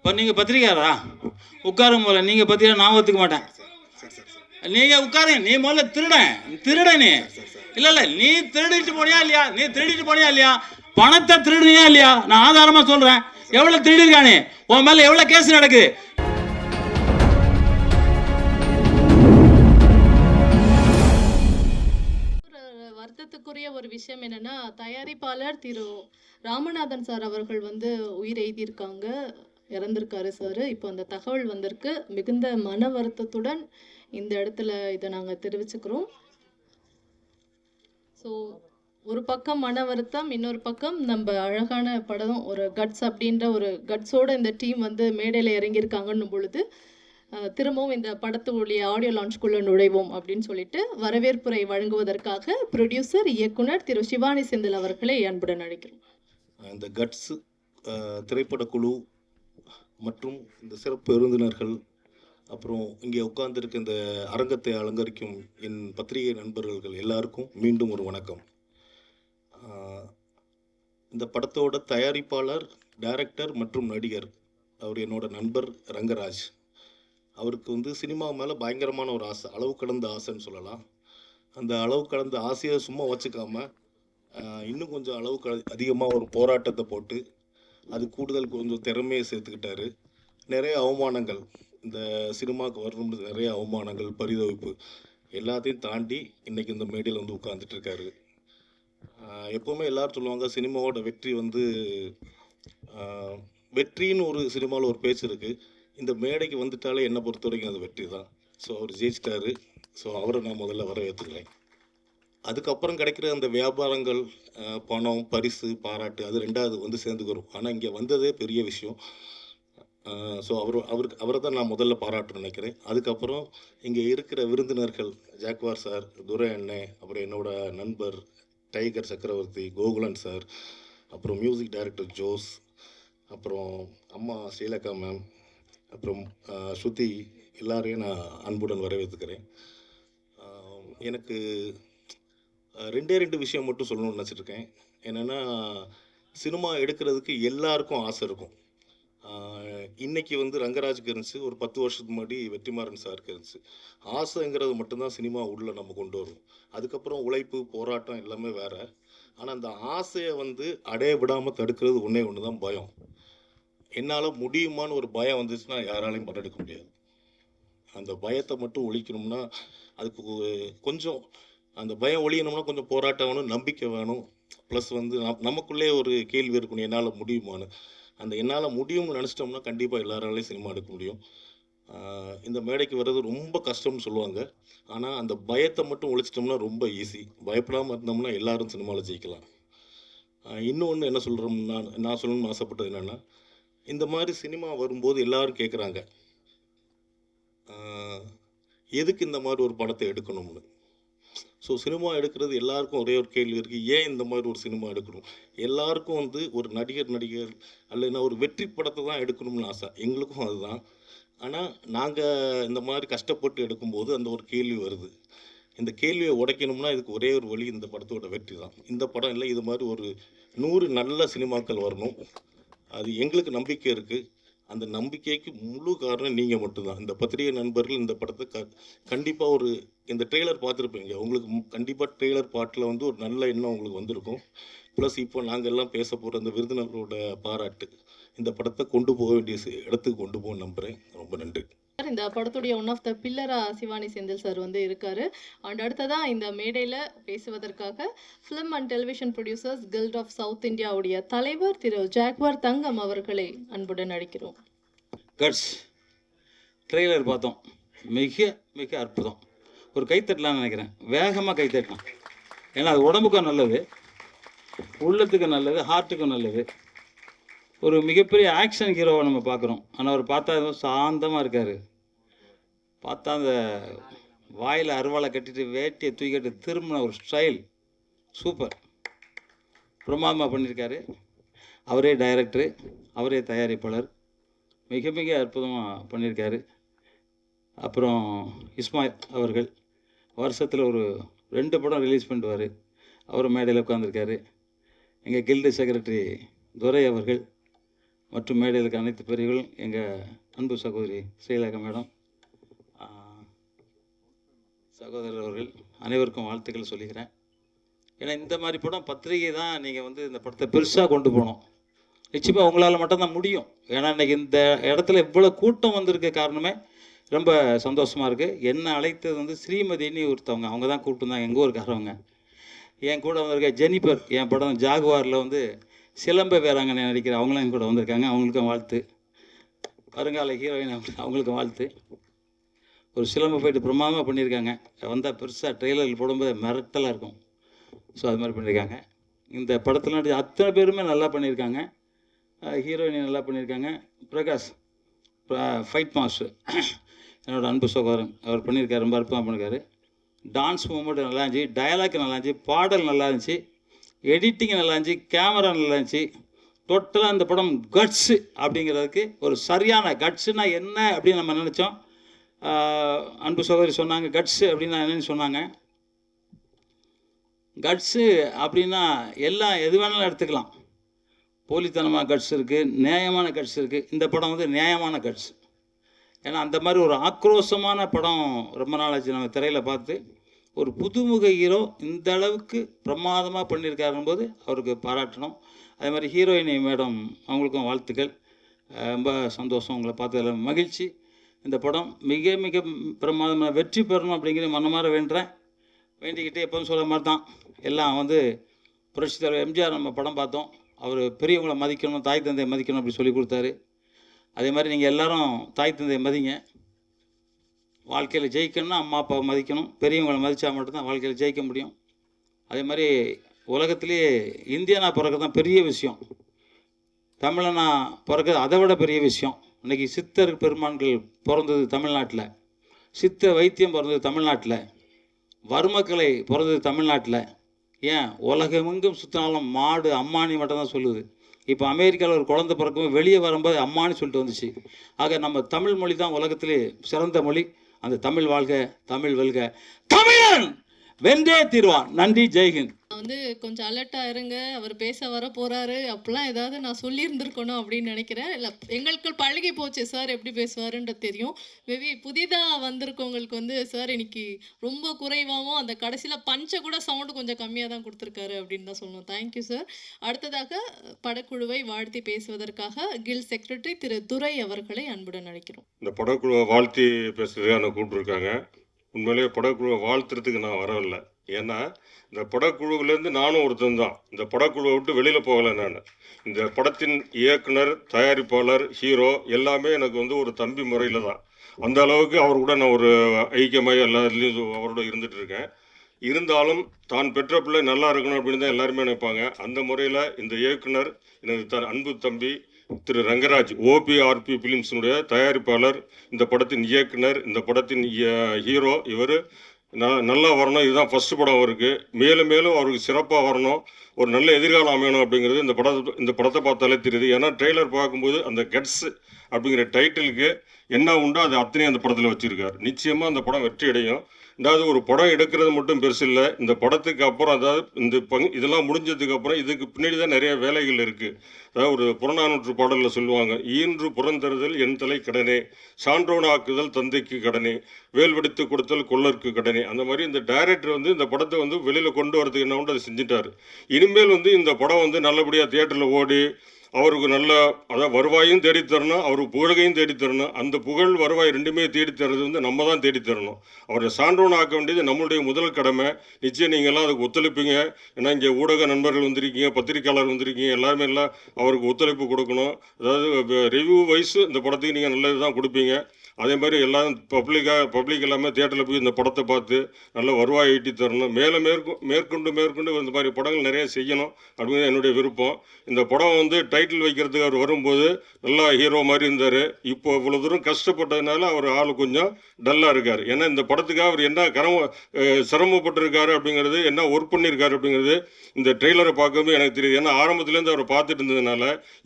இப்போ நீங்கள் பத்திரிக்காரா உட்காரும் போல நீங்கள் பத்திரிக்கை நான் ஒத்துக்க மாட்டேன். நீங்கள் உட்காருங்க. நீ முதல்ல திருட நீ இல்லை நீ திருடிட்டு போனியா இல்லையா? பணத்தை திருடுனியா இல்லையா? நான் ஆதாரமா சொல்றேன். எவ்வளவு திருடிருக்கானே, உன் மேல எவ்வளவு கேஸ் நடக்குது. வருத்தத்துக்குரிய ஒரு விஷயம் என்னன்னா, தயாரிப்பாளர் திரு ராமநாதன் சார் அவர்கள் உயிர் எய்தியிருக்காங்க, இறந்திருக்காரு சார். இப்போ அந்த தகவல் வந்திருக்கு. மிகுந்த மன வருத்தத்துடன் இந்த இடத்துல இதை நாங்கள் தெரிவிச்சுக்கிறோம். ஸோ ஒரு பக்கம் மன வருத்தம், இன்னொரு பக்கம் நம்ம அழகான படம், ஒரு கட்ஸ் அப்படின்ற ஒரு கட்ஸோட இந்த டீம் மேடையில் இறங்கியிருக்காங்கன்னு பொழுது திரும்பவும் இந்த படத்துடைய ஆடியோ லான்ச்குள்ளே நுழைவோம் அப்படின்னு சொல்லிட்டு வரவேற்புரை வழங்குவதற்காக ப்ரொடியூசர் இயக்குனர் திரு சிவானி செந்தில் அவர்களை அன்புடன் அழைக்கிறோம். இந்த கட்ஸ் திரைப்படக்குழு மற்றும் இந்த சிறப்பு விருந்தினர்கள், அப்புறம் இங்கே உட்கார்ந்துருக்க இந்த அரங்கத்தை அலங்கரிக்கும் என் பத்திரிகை நண்பர்கள் எல்லாருக்கும் மீண்டும் ஒரு வணக்கம். இந்த படத்தோட தயாரிப்பாளர், டைரக்டர் மற்றும் நடிகர் அவர் என்னோட நண்பர் ரங்கராஜ். அவருக்கு சினிமா மேலே பயங்கரமான ஒரு ஆசை, அளவு கடந்த ஆசைன்னு சொல்லலாம். அந்த அளவு கடந்த ஆசையை சும்மா வச்சுக்காம இன்னும் கொஞ்சம் அதிகமாக ஒரு போராட்டத்தை போட்டு அது கூடுதல் கொஞ்சம் திறமையை சேர்த்துக்கிட்டாரு. நிறைய அவமானங்கள், இந்த சினிமாவுக்கு வரணும்னு நிறைய அவமானங்கள், பரிதவிப்பு எல்லாத்தையும் தாண்டி இன்றைக்கி இந்த மேடையில் உட்கார்ந்துட்டு இருக்காரு. எப்போவுமே எல்லோரும் சொல்லுவாங்க, சினிமாவோட வெற்றி வெற்றின்னு ஒரு சினிமாவில் ஒரு பேச்சு இருக்குது. இந்த மேடைக்கு வந்துட்டாலே என்னை பொறுத்த வரைக்கும் அது வெற்றி தான். ஸோ அவர் ஜெயிச்சிட்டாரு. ஸோ அவரை நான் முதல்ல வரவேற்றுக்கிறேன். அதுக்கப்புறம் கிடைக்கிற அந்த வியாபாரங்கள், பணம், பரிசு, பாராட்டு, அது ரெண்டாவது சேர்ந்துக்கிறோம். ஆனால் இங்கே வந்ததே பெரிய விஷயம். ஸோ அவரை தான் நான் முதல்ல பாராட்டு நினைக்கிறேன். அதுக்கப்புறம் இங்கே இருக்கிற விருந்தினர்கள், ஜாக்வார் சார், துரை அண்ணே, அப்புறம் என்னோட நண்பர் டைகர் சக்கரவர்த்தி, கோகுலன் சார், அப்புறம் மியூசிக் டைரக்டர் ஜோஸ், அப்புறம் அம்மா ஸ்ரீலகா மேம், அப்புறம் ஸ்ருதி, எல்லாரையும் நான் அன்புடன் வரவேற்றுக்கிறேன். எனக்கு ரெண்டு விஷயம் மட்டும் சொல்லணும்னு நினச்சிருக்கேன். என்னென்னா, சினிமா எடுக்கிறதுக்கு எல்லாருக்கும் ஆசை இருக்கும். இன்றைக்கி ரங்கராஜுக்கு இருந்துச்சு, ஒரு 10 வருஷத்துக்கு முன்னாடி வெற்றிமாறன் சாருக்கு இருந்துச்சு. ஆசைங்கிறது மட்டும்தான் சினிமா உள்ளே நம்ம கொண்டு வரும். அதுக்கப்புறம் உழைப்பு, போராட்டம் எல்லாமே வேறு. ஆனால் அந்த ஆசையை அடைய விடாமல் தடுக்கிறது ஒன்று தான் பயம். என்னால் முடியுமான்னு ஒரு பயம் வந்துச்சுன்னா யாராலையும் படம் முடியாது. அந்த பயத்தை மட்டும் ஒழிக்கணும்னா அதுக்கு கொஞ்சம், அந்த பயம் ஒழியணும்னா கொஞ்சம் போராட்டம் வேணும், நம்பிக்கை வேணும். ப்ளஸ் நமக்குள்ளே ஒரு கேள்வி இருக்கணும், என்னால் முடியுமான்னு. அந்த என்னால் முடியும்னு நினச்சிட்டோம்னா கண்டிப்பாக எல்லாராலையும் சினிமா எடுக்க முடியும். இந்த மேடைக்கு வர்றது ரொம்ப கஷ்டம்னு சொல்லுவாங்க. ஆனால் அந்த பயத்தை மட்டும் ஒழிச்சிட்டோம்னா ரொம்ப ஈஸி. பயப்படாமல் இருந்தோம்னா எல்லாரும் சினிமாவில் ஜெயிக்கலாம். இன்னொன்று என்ன சொல்கிறோம்னா, நான் சொல்லணும்னு ஆசைப்பட்டது என்னென்னா, இந்த மாதிரி சினிமா வரும்போது எல்லாரும் கேட்குறாங்க, எதுக்கு இந்த மாதிரி ஒரு படத்தை எடுக்கணும்னு. ஸோ சினிமா எடுக்கிறது எல்லாருக்கும் ஒரே ஒரு கேள்வி இருக்குது, ஏன் இந்த மாதிரி ஒரு சினிமா எடுக்கணும்? எல்லாருக்கும் ஒரு நடிகர் அல்லைன்னா ஒரு வெற்றி படத்தை தான் எடுக்கணும்னு ஆசை. எங்களுக்கும் அதுதான். ஆனால் நாங்கள் இந்த மாதிரி கஷ்டப்பட்டு எடுக்கும்போது அந்த ஒரு கேள்வி வருது. இந்த கேள்வியை உடைக்கணும்னா இதுக்கு ஒரே ஒரு வழி, இந்த படத்தோட வெற்றி தான். இந்த படம் இல்லை, இது மாதிரி ஒரு 100 நல்ல சினிமாக்கள் வரணும். அது எங்களுக்கு நம்பிக்கை இருக்குது. அந்த நம்பிக்கைக்கு முழு காரணம் நீங்கள் மட்டும்தான். இந்த பத்திரிகை நண்பர்கள் இந்த படத்தை கண்டிப்பாக இந்த ட்ரெய்லர் பார்த்துருப்பீங்க. உங்களுக்கு கண்டிப்பாக ட்ரெய்லர் பாட்டில் ஒரு நல்ல எண்ணம் உங்களுக்கு வந்திருக்கும். ப்ளஸ் இப்போ நாங்கள் எல்லாம் பேச போகிற அந்த விருந்தினர்களோட பாராட்டு இந்த படத்தை கொண்டு போக வேண்டிய இடத்துக்கு கொண்டு போக நம்புகிறேன். ரொம்ப நன்றி. இந்த படத்துடைய ஒன் ஆஃப் த பில்லரா சிவானி செந்தில் சார் இருக்காரு. அண்ட் அடுத்ததான் இந்த மேடையில் பேசுவதற்காக film and television producers guild of south இந்தியாவுடைய தலைவர் திரு ஜாக்வார் தங்கம் அவர்களை அன்புடன் அழைக்கிறோம். கட்ஸ் ட்ரெய்லர் பார்த்தோம், மிக மிக அற்புதம். ஒரு கைத்தட்டலாம்னு நினைக்கிறேன், வேகமாக கைத்தட்டலாம். ஏன்னா அது உடம்புக்கும் நல்லது, உள்ளத்துக்கும் நல்லது, ஹார்ட்டுக்கும் நல்லது. ஒரு மிகப்பெரிய ஆக்ஷன் ஹீரோவை நம்ம பார்க்குறோம். ஆனால் அவர் பார்த்தா எதுவும் சாந்தமாக இருக்கார். பார்த்தா அந்த வாயில் அருவாளை கட்டிட்டு வேட்டியை தூக்கிட்டு திரும்பின ஒரு ஸ்டைல் சூப்பர், பிரமாதமாக பண்ணியிருக்காரு. அவரே டைரக்டரு, அவரே தயாரிப்பாளர், மிக மிக அற்புதமாக பண்ணியிருக்காரு. அப்புறம் இஸ்மாயில் அவர்கள் வருஷத்தில் ஒரு 2 படம் ரிலீஸ் பண்ணிடுவார். அவர் மேடையில் உட்காந்துருக்காரு. எங்கள் கில்டு செக்ரட்டரி துரை அவர்கள் மற்றும் மேடையில் இருக்க அனைத்து பெரியவர்கள், எங்கள் அன்பு சகோதரி ஸ்ரீலேகா மேடம், சகோதரர் அவர்கள் அனைவருக்கும் வாழ்த்துக்கள் சொல்லிக்கிறேன். ஏன்னா இந்த மாதிரி படம் பத்திரிகை தான் நீங்கள் வந்து இந்த படத்தை பெருசாக கொண்டு போகணும். நிச்சயமாக உங்களால் மட்டும்தான் முடியும். ஏன்னா இன்றைக்கி இந்த இடத்துல இவ்வளோ கூட்டம் வந்திருக்க காரணமே ரொம்ப சந்தோஷமாக இருக்குது. என்னை அழைத்தது வந்து ஸ்ரீமதினி ஒருத்தவங்க, அவங்க தான் கூப்பிட்டுருந்தாங்க, எங்கள் ஊருக்காரவங்க. என் கூட வந்திருக்க ஜெனிஃபர், என் படம் ஜாகுவாரில் வந்து சிலம்ப வேறாங்கன்னு நடிக்கிற அவங்களும் என் கூட வந்திருக்காங்க. அவங்களுக்கும் வாழ்த்து. வருங்கால ஹீரோயின் அவங்களுக்கும் வாழ்த்து. ஒரு சிலம்ப போயிட்டு பிரமாதமாக பண்ணியிருக்காங்க. வந்தால் பெருசாக ட்ரெய்லரில் போடும்போது மிரட்டலாக இருக்கும். ஸோ அது மாதிரி பண்ணியிருக்காங்க. இந்த படத்தில் நடிச்ச அத்தனை பேருமே நல்லா பண்ணியிருக்காங்க. ஹீரோயின் நல்லா பண்ணியிருக்காங்க. பிரகாஷ் ஃபைட் மாஸ்டர், என்னோடய அன்பு சகோதரன், அவர் பண்ணியிருக்காரு, ரொம்ப அற்புதமாக பண்ணியிருக்காரு. டான்ஸ் மூமெண்ட் நல்லா இருந்துச்சு, டயலாக் நல்லா இருந்துச்சு, பாடல் நல்லா இருந்துச்சு, எடிட்டிங் நல்லா இருந்துச்சு, கேமரா நல்லா இருந்துச்சு. டோட்டலாக இந்த படம் கட்ஸு அப்படிங்கிறதுக்கு ஒரு சரியான கட்ஸுனா என்ன அப்படின்னு நம்ம நினச்சோம். அன்பு சகோதரி சொன்னாங்க கட்ஸு அப்படின்னா என்னன்னு சொன்னாங்க. கட்ஸு அப்படின்னா எல்லாம் எது வேணாலும் எடுத்துக்கலாம். போலித்தனமான கட்ஸ் இருக்குது, நியாயமான கட்ஸ் இருக்குது. இந்த படம் வந்து நியாயமான கட்ஸ். ஏன்னா அந்த மாதிரி ஒரு ஆக்ரோஷமான படம் ரொம்ப நாளாச்சு நம்ம திரையில் பார்த்து. ஒரு புதுமுக ஹீரோ இந்த அளவுக்கு பிரமாதமாக பண்ணியிருக்காருன்னு போது அவருக்கு பாராட்டணும். அதே மாதிரி ஹீரோயினி மேடம், அவங்களுக்கும் வாழ்த்துக்கள். ரொம்ப சந்தோஷம் உங்களை பார்த்ததில் மகிழ்ச்சி. இந்த படம் மிக மிக பிரமாதமாக வெற்றி பெறணும் அப்படிங்கிற மனமாற வேண்டுறேன். வேண்டிக்கிட்டு எப்போதும் சொல்ல மாதிரி தான் எல்லாம் வந்து புரட்சித் தலைவர் எம்ஜிஆர் நம்ம படம் பார்த்தோம். அவர் பெரியவங்களை மதிக்கணும், தாய் தந்தையை மதிக்கணும் அப்படி சொல்லி கொடுத்தாரு. அதே மாதிரி நீங்கள் எல்லோரும் தாய் தந்தையை மதிங்க. வாழ்க்கையில் ஜெயிக்கணும்னா அம்மா அப்பாவை மதிக்கணும். பெரியவங்களை மதித்தா மட்டும்தான் வாழ்க்கையில் ஜெயிக்க முடியும். அதே மாதிரி உலகத்திலேயே இந்தியனா பிறக்க தான் பெரிய விஷயம். தமிழனா பிறக்கிறது அதை விட பெரிய விஷயம். இன்றைக்கி சித்தர் பெருமான்கள் பிறந்தது தமிழ்நாட்டில், சித்த வைத்தியம் பிறந்தது தமிழ்நாட்டில், வர்மக்கலை பிறந்தது தமிழ்நாட்டில். ஏன் உலகமெங்கும் சுற்றினாலும் மாடு அம்மானி மட்டும் தான் சொல்லுது. இப்போ அமெரிக்காவில் ஒரு குழந்தை பிறக்கும்போது வெளியே வரும்போது அம்மானி சொல்லிட்டு வந்துச்சு. ஆக நம்ம தமிழ் மொழி தான் உலகத்திலே சிறந்த மொழி. அந்த தமிழ் வாழ்க, தமிழ் வெல்க, தமிழன் வென்றே தீர்வான். நன்றி, ஜெய்ஹிந்த். வந்து கொஞ்சம் அலர்ட்டாக இருங்க, அவர் பேச வர போகிறாரு அப்படிலாம் ஏதாவது நான் சொல்லியிருந்திருக்கணும் அப்படின்னு நினைக்கிறேன். இல்லை, எங்களுக்கு பழகி போச்சு சார் எப்படி பேசுவாருன்றது தெரியும். மேபி புதிதாக வந்திருக்கவங்களுக்கு வந்து சார் இன்னைக்கு ரொம்ப குறைவாகவும் அந்த கடைசியில் பஞ்சை கூட சவுண்டு கொஞ்சம் கம்மியாக தான் கொடுத்துருக்காரு அப்படின்னு தான் சொல்லணும். Thank you sir. அடுத்ததாக படக்குழுவை வாழ்த்தி பேசுவதற்காக கில் செக்ரட்டரி திரு துரை அவர்களை அன்புடன் அழைக்கிறோம். இந்த படக்குழுவை வாழ்த்தி பேசுறதுக்காக நான் கூப்பிட்டுருக்காங்க. உண்மையிலேயே படக்குழுவை வாழ்த்துறதுக்கு நான் வரவில்லை. ஏன்னா இந்த படக்குழுவிலேருந்து நானும் ஒருத்தன் தான். இந்த படக்குழுவை விட்டு வெளியில் போகலை. நான் இந்த படத்தின் இயக்குனர், தயாரிப்பாளர், ஹீரோ எல்லாமே எனக்கு வந்து ஒரு தம்பி முறையில் தான். அந்த அளவுக்கு அவர் கூட நான் ஒரு ஐக்கியமாக எல்லாத்துலேயும் அவரோட இருந்துகிட்டு இருக்கேன். இருந்தாலும் தான் பெற்ற பிள்ளை நல்லா இருக்கணும் அப்படின்னு தான் எல்லாருமே நினைப்பாங்க. அந்த முறையில் இந்த இயக்குனர் எனது அன்பு தம்பி திரு ரங்கராஜ், ஓபிஆர்பி ஃபிலிம்ஸினுடைய தயாரிப்பாளர், இந்த படத்தின் இயக்குனர், இந்த படத்தின் ஹீரோ. இவர் நல்லா வரணும், இதுதான் ஃபஸ்ட்டு படம் அவருக்கு. மேலும் மேலும் அவருக்கு சிறப்பாக வரணும், ஒரு நல்ல எதிர்காலம் அமையணும் அப்படிங்கிறது இந்த படத்தை பார்த்தாலே தெரியுது. ஏன்னா ட்ரெய்லர் பார்க்கும்போது அந்த கட்ஸ் அப்படிங்கிற டைட்டிலுக்கு என்ன உண்டோ அது அத்தனையும் அந்த படத்தில் வச்சுருக்காரு. நிச்சயமாக அந்த படம் வெற்றி அடையும். அதாவது ஒரு படம் எடுக்கிறது மட்டும் பெருசு இல்லை. இந்த படத்துக்கு அப்புறம், அதாவது இந்த இதெல்லாம் முடிஞ்சதுக்கு அப்புறம் இதுக்கு பின்னாடி தான் நிறைய வேலைகள் இருக்குது. அதாவது ஒரு புறநானூற்று பாடலில் சொல்லுவாங்க, ஈன்று புறந்தருதல் என் தலை கடனே, சான்றோனாக்குதல் தந்தைக்கு கடனே, வேல்வெடுத்து கொடுத்தல் கொள்ளருக்கு கடனே. அந்த மாதிரி இந்த டைரக்டர் வந்து இந்த படத்தை வந்து வெளியில் கொண்டு வரதுக்கு என்ன உண்டு அதை செஞ்சுட்டார். இனிமேல் வந்து இந்த படம் வந்து நல்லபடியாக தியேட்டரில் ஓடி அவருக்கு நல்ல அதாவது வருவாயும் தேடித்தரணும், அவருக்கு புகழையும் தேடித்தரணும். அந்த புகழ் வருவாய் ரெண்டுமே தேடித்தரது வந்து நம்ம தான் தேடித்தரணும். அவரை சான்றோன் ஆக்க வேண்டியது நம்மளுடைய முதல் கடமை. நிச்சயம் நீங்கள்லாம் அதுக்கு ஒத்துழைப்பீங்க. ஏன்னா இங்கே ஊடக நண்பர்கள் வந்திருக்கீங்க, பத்திரிக்கையாளர் வந்திருக்கீங்க, எல்லாருமே எல்லாம் அவருக்கு ஒத்துழைப்பு கொடுக்கணும். அதாவது ரிவ்யூ வைஸ் இந்த படத்துக்கு நீங்கள் நல்லது தான் கொடுப்பீங்க. அதே மாதிரி எல்லாரும் பப்ளிக் எல்லாமே தியேட்டரில் போய் இந்த படத்தை பார்த்து நல்ல வருவாய் ஈட்டி தரணும். மேற்கொண்டு இந்த மாதிரி படங்கள் நிறைய செய்யணும் அப்படிங்கிறது என்னுடைய விருப்பம். இந்த படம் வந்து டைட்டில் வைக்கிறதுக்கு அவர் வரும்போது நல்லா ஹீரோ மாதிரி இருந்தார். இப்போ இவ்வளோ தூரம் கஷ்டப்பட்டதுனால அவர் ஆள் கொஞ்சம் டல்லாக இருக்கார். ஏன்னா இந்த படத்துக்காக அவர் என்ன சிரமப்பட்டிருக்காரு அப்படிங்கிறது, என்ன ஒர்க் பண்ணியிருக்காரு அப்படிங்கிறது இந்த ட்ரெய்லரை பார்க்கும்போது எனக்கு தெரியுது. ஏன்னா ஆரம்பத்துலேருந்து அவர் பார்த்துட்டு இருந்ததுனால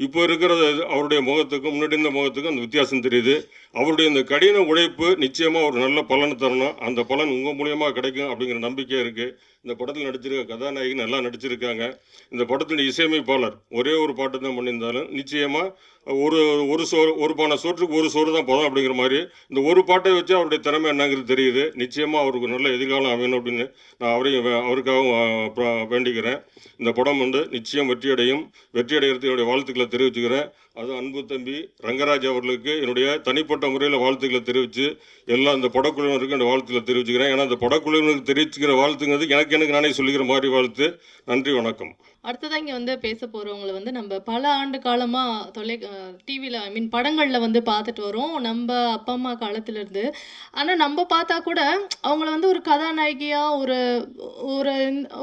இப்போ இருக்கிற அவருடைய முகத்துக்கும் முன்னாடி இருந்த முகத்துக்கும் அந்த வித்தியாசம் தெரியுது. அவருடைய இந்த கடின உழைப்பு நிச்சயமாக ஒரு நல்ல பலனை தரணும். அந்த பலன் உங்கள் மூலியமாக கிடைக்கும் அப்படிங்கிற நம்பிக்கை இருக்குது. இந்த படத்தில் நடிச்சிருக்க கதாநாயகி நல்லா நடிச்சிருக்காங்க. இந்த படத்தின் இசையமைப்பாளர் ஒரே ஒரு பாட்டு தான் பண்ணியிருந்தாலும் நிச்சயமாக ஒரு பானை சோற்றுக்கு ஒரு சோறு தான் போதும் அப்படிங்கிற மாதிரி இந்த ஒரு பாட்டை வச்சு அவருடைய திறமை என்னங்கிறது தெரியுது. நிச்சயமாக அவருக்கு நல்ல எதிர்காலம் அமையணும் அப்படின்னு நான் அவருக்காகவும் வேண்டிக்கிறேன். இந்த படம் நிச்சயம் வெற்றி அடைகிறதுக்கு என்னுடைய வாழ்த்துக்களை தெரிவிச்சுக்கிறேன். அது அன்பு தம்பி ரங்கராஜ் அவர்களுக்கு என்னுடைய தனிப்பட்ட முறையில் வாழ்த்துக்களை தெரிவித்து எல்லாம் இந்த படக்குழுவினருக்கு அந்த வாழ்த்துக்களை தெரிவிச்சுக்கிறேன். ஏன்னா அந்த படக்குழுவினருக்கு தெரிவிச்சுக்கிற வாழ்த்துங்கிறது எனக்கு நானே சொல்லிக்கிற மாதிரி வாழ்த்து. நன்றி, வணக்கம். அடுத்ததான் இங்கே வந்து பேச போகிறவங்களை நம்ம பல ஆண்டு காலமாக டிவியில் படங்களில் பார்த்துட்டு வரோம் நம்ம அப்பா அம்மா காலத்துலேருந்து. ஆனால் நம்ம பார்த்தா கூட அவங்கள ஒரு கதாநாயகியாக ஒரு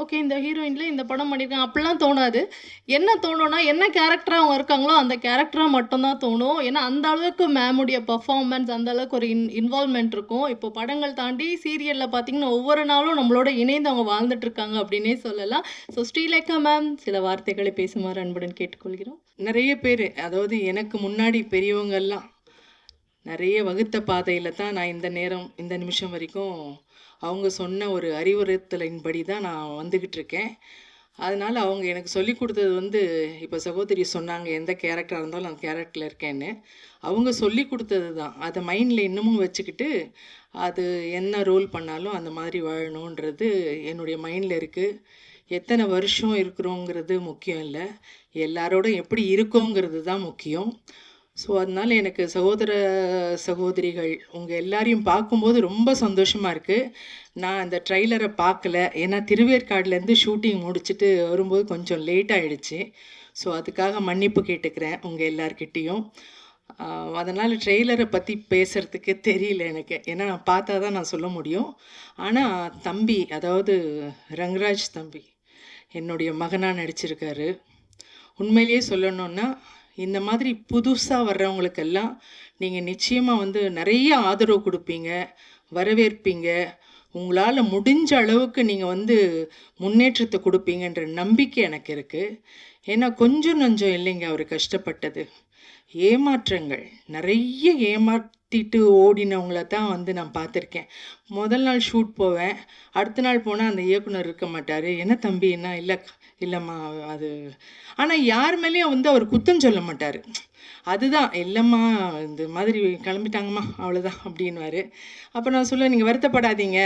ஓகே இந்த ஹீரோயினில் இந்த படம் பண்ணியிருக்காங்க அப்படிலாம் தோணாது. என்ன தோணும்னா என்ன கேரக்டராக அவங்க இருக்காங்களோ அந்த கேரக்டராக மட்டும்தான் தோணும். ஏன்னா அந்த அளவுக்கு மேமுடைய பர்ஃபார்மன்ஸ் அந்த அளவுக்கு ஒரு இன்வால்மெண்ட் இருக்கும். இப்போ படங்கள் தாண்டி சீரியலில் பார்த்தீங்கன்னா ஒவ்வொரு நாளும் நம்மளோட இணைந்து அவங்க வாழ்ந்துட்டு இருக்காங்க அப்படின்னே சொல்லலாம். ஸோ ஸ்ரீலேகா மேம் சில வார்த்தைகளை பேசுமாறு அன்புடன் கேட்டுக்கொள்கிறோம். நிறைய பேர், அதாவது எனக்கு முன்னாடி பெரியவங்கெல்லாம் நிறைய வகுத்த பாதையில் தான் நான் இந்த நிமிஷம் வரைக்கும் அவங்க சொன்ன ஒரு அறிவுறுத்தலின்படி தான் நான் வந்துக்கிட்டு இருக்கேன். அதனால் அவங்க எனக்கு சொல்லி கொடுத்தது இப்போ சகோதரி சொன்னாங்க எந்த கேரக்டராக இருந்தாலும் அந்த கேரக்டரில் இருக்கேன்னு. அவங்க சொல்லி கொடுத்தது தான் அதை மைண்டில் இன்னமும் வச்சுக்கிட்டு அது என்ன ரோல் பண்ணாலும் அந்த மாதிரி வாழணுன்றது என்னுடைய மைண்டில் இருக்குது. எத்தனை வருஷம் இருக்கிறோங்கிறது முக்கியம் இல்லை, எல்லாரோட எப்படி இருக்கோங்கிறது தான் முக்கியம். ஸோ அதனால் எனக்கு சகோதர சகோதரிகள் உங்கள் எல்லாரையும் பார்க்கும்போது ரொம்ப சந்தோஷமாக இருக்குது. நான் அந்த ட்ரைலரை பார்க்கல, ஏன்னா திருவேற்காடுலேருந்து ஷூட்டிங் முடிச்சுட்டு வரும்போது கொஞ்சம் லேட் ஆகிடுச்சு. ஸோ அதுக்காக மன்னிப்பு கேட்டுக்கிறேன் உங்கள் எல்லார்கிட்டேயும். அதனால் ட்ரெய்லரை பற்றி பேசுகிறதுக்கு தெரியல எனக்கு, ஏன்னா நான் பார்த்தா தான் நான் சொல்ல முடியும். ஆனால் தம்பி, அதாவது ரங்கராஜ் தம்பி என்னுடைய மகனாக நடிச்சிருக்காரு. உண்மையிலேயே சொல்லணுன்னா இந்த மாதிரி புதுசாக வர்றவங்களுக்கெல்லாம் நீங்கள் நிச்சயமாக நிறைய ஆதரவு கொடுப்பீங்க, வரவேற்பீங்க. உங்களால் முடிஞ்ச அளவுக்கு நீங்கள் முன்னேற்றத்தை கொடுப்பீங்கன்ற நம்பிக்கை எனக்கு இருக்குது. ஏன்னா கொஞ்சம் நஞ்சம் இல்லைங்க அவர் கஷ்டப்பட்டது. ஏமாற்றங்கள் நிறைய ஏமாற்றிட்டு ஓடினவங்கள தான் நான் பார்த்துருக்கேன். முதல் நாள் ஷூட் போவேன், அடுத்த நாள் போனால் அந்த இயக்குனர் இருக்க மாட்டார். என்ன தம்பி என்ன இல்லைம்மா அது. ஆனால் யார் மேலேயும் அவர் குத்தம் சொல்ல மாட்டார். அதுதான் இல்லைம்மா இந்த மாதிரி கிளம்பிட்டாங்கம்மா அவ்வளோதான் அப்படின்வார். அப்போ நான் சொல்லுவேன் நீங்கள் வருத்தப்படாதீங்க,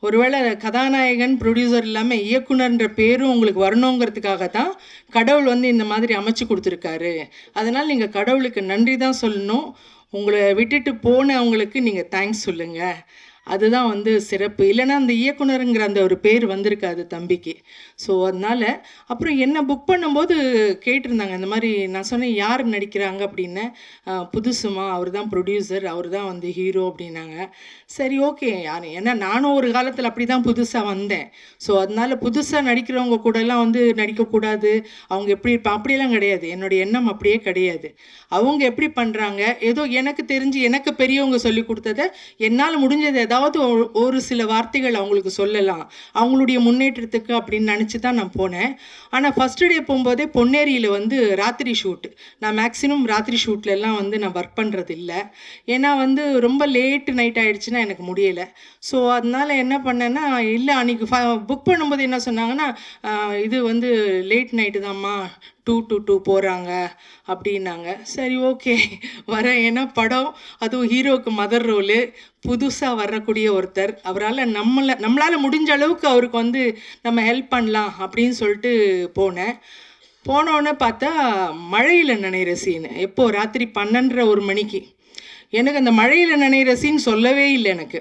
ஒருவேளை கதாநாயகன் ப்ரொடியூசர் இல்லாமல் இயக்குனர்ன்ற பேரும் உங்களுக்கு வரணுங்கிறதுக்காக தான் கடவுள் இந்த மாதிரி அமைச்சு கொடுத்துருக்காரு. அதனால் நீங்கள் கடவுளுக்கு நன்றி தான் சொல்லணும். உங்களை விட்டுட்டு போனவங்களுக்கு நீங்கள் தேங்க்ஸ் சொல்லுங்கள். அதுதான் சிறப்பு. இல்லைன்னா அந்த இயக்குனருங்கிற அந்த ஒரு பேர் வந்திருக்காது தம்பிக்கு. ஸோ அதனால் அப்புறம் என்ன புக் பண்ணும்போது கேட்டிருந்தாங்க இந்த மாதிரி. நான் சொன்னேன் யார் நடிக்கிறாங்க அப்படின்னு. புதுசுமா, அவர் தான் ப்ரொடியூசர், அவர் தான் ஹீரோ அப்படின்னாங்க. சரி ஓகே, ஏன்னா நானும் ஒரு காலத்தில் அப்படி தான் புதுசாக வந்தேன். ஸோ அதனால் புதுசாக நடிக்கிறவங்க கூடலாம் நடிக்கக்கூடாது, அவங்க எப்படி அப்படியெல்லாம் கிடையாது. என்னுடைய எண்ணம் அப்படியே கிடையாது. அவங்க எப்படி பண்ணுறாங்க, ஏதோ எனக்கு தெரிஞ்சு எனக்கு பெரியவங்க சொல்லி கொடுத்ததை என்னால் முடிஞ்சது ஏதாவது ஒரு சில வார்த்தைகள் அவங்களுக்கு சொல்லலாம் அவங்களுடைய முன்னேற்றத்துக்கு அப்படின்னு நினச்சி தான் நான் போனேன். ஆனால் ஃபஸ்ட்டு டே போகும்போதே பொன்னேரியில் ராத்திரி ஷூட்டு. நான் மேக்ஸிமம் ராத்திரி ஷூட்லலாம் நான் ஒர்க் பண்ணுறது இல்லை. ஏன்னா ரொம்ப லேட்டு நைட் ஆகிடுச்சுன்னா எனக்கு முடியலை. ஸோ அதனால் என்ன பண்ணேன்னா, இல்லை அன்றைக்கி புக் பண்ணும்போது என்ன சொன்னாங்கன்னா, இது லேட் நைட்டு தான்மா 2 to 2 போகிறாங்க அப்படின்னாங்க. சரி ஓகே வரேன். ஏன்னா படம் அதுவும் ஹீரோவுக்கு மதர் ரோலு, புதுசாக வரக்கூடிய ஒருத்தர், அவரால் நம்மளால் முடிஞ்ச அளவுக்கு அவருக்கு நம்ம ஹெல்ப் பண்ணலாம் அப்படின்னு சொல்லிட்டு போனோன்னே பார்த்தா மழையில் நனைகிற சீனு. எப்போது ராத்திரி 12:30 மணிக்கு. எனக்கு அந்த மழையில் நனைகிற சீன் சொல்லவே இல்லை எனக்கு.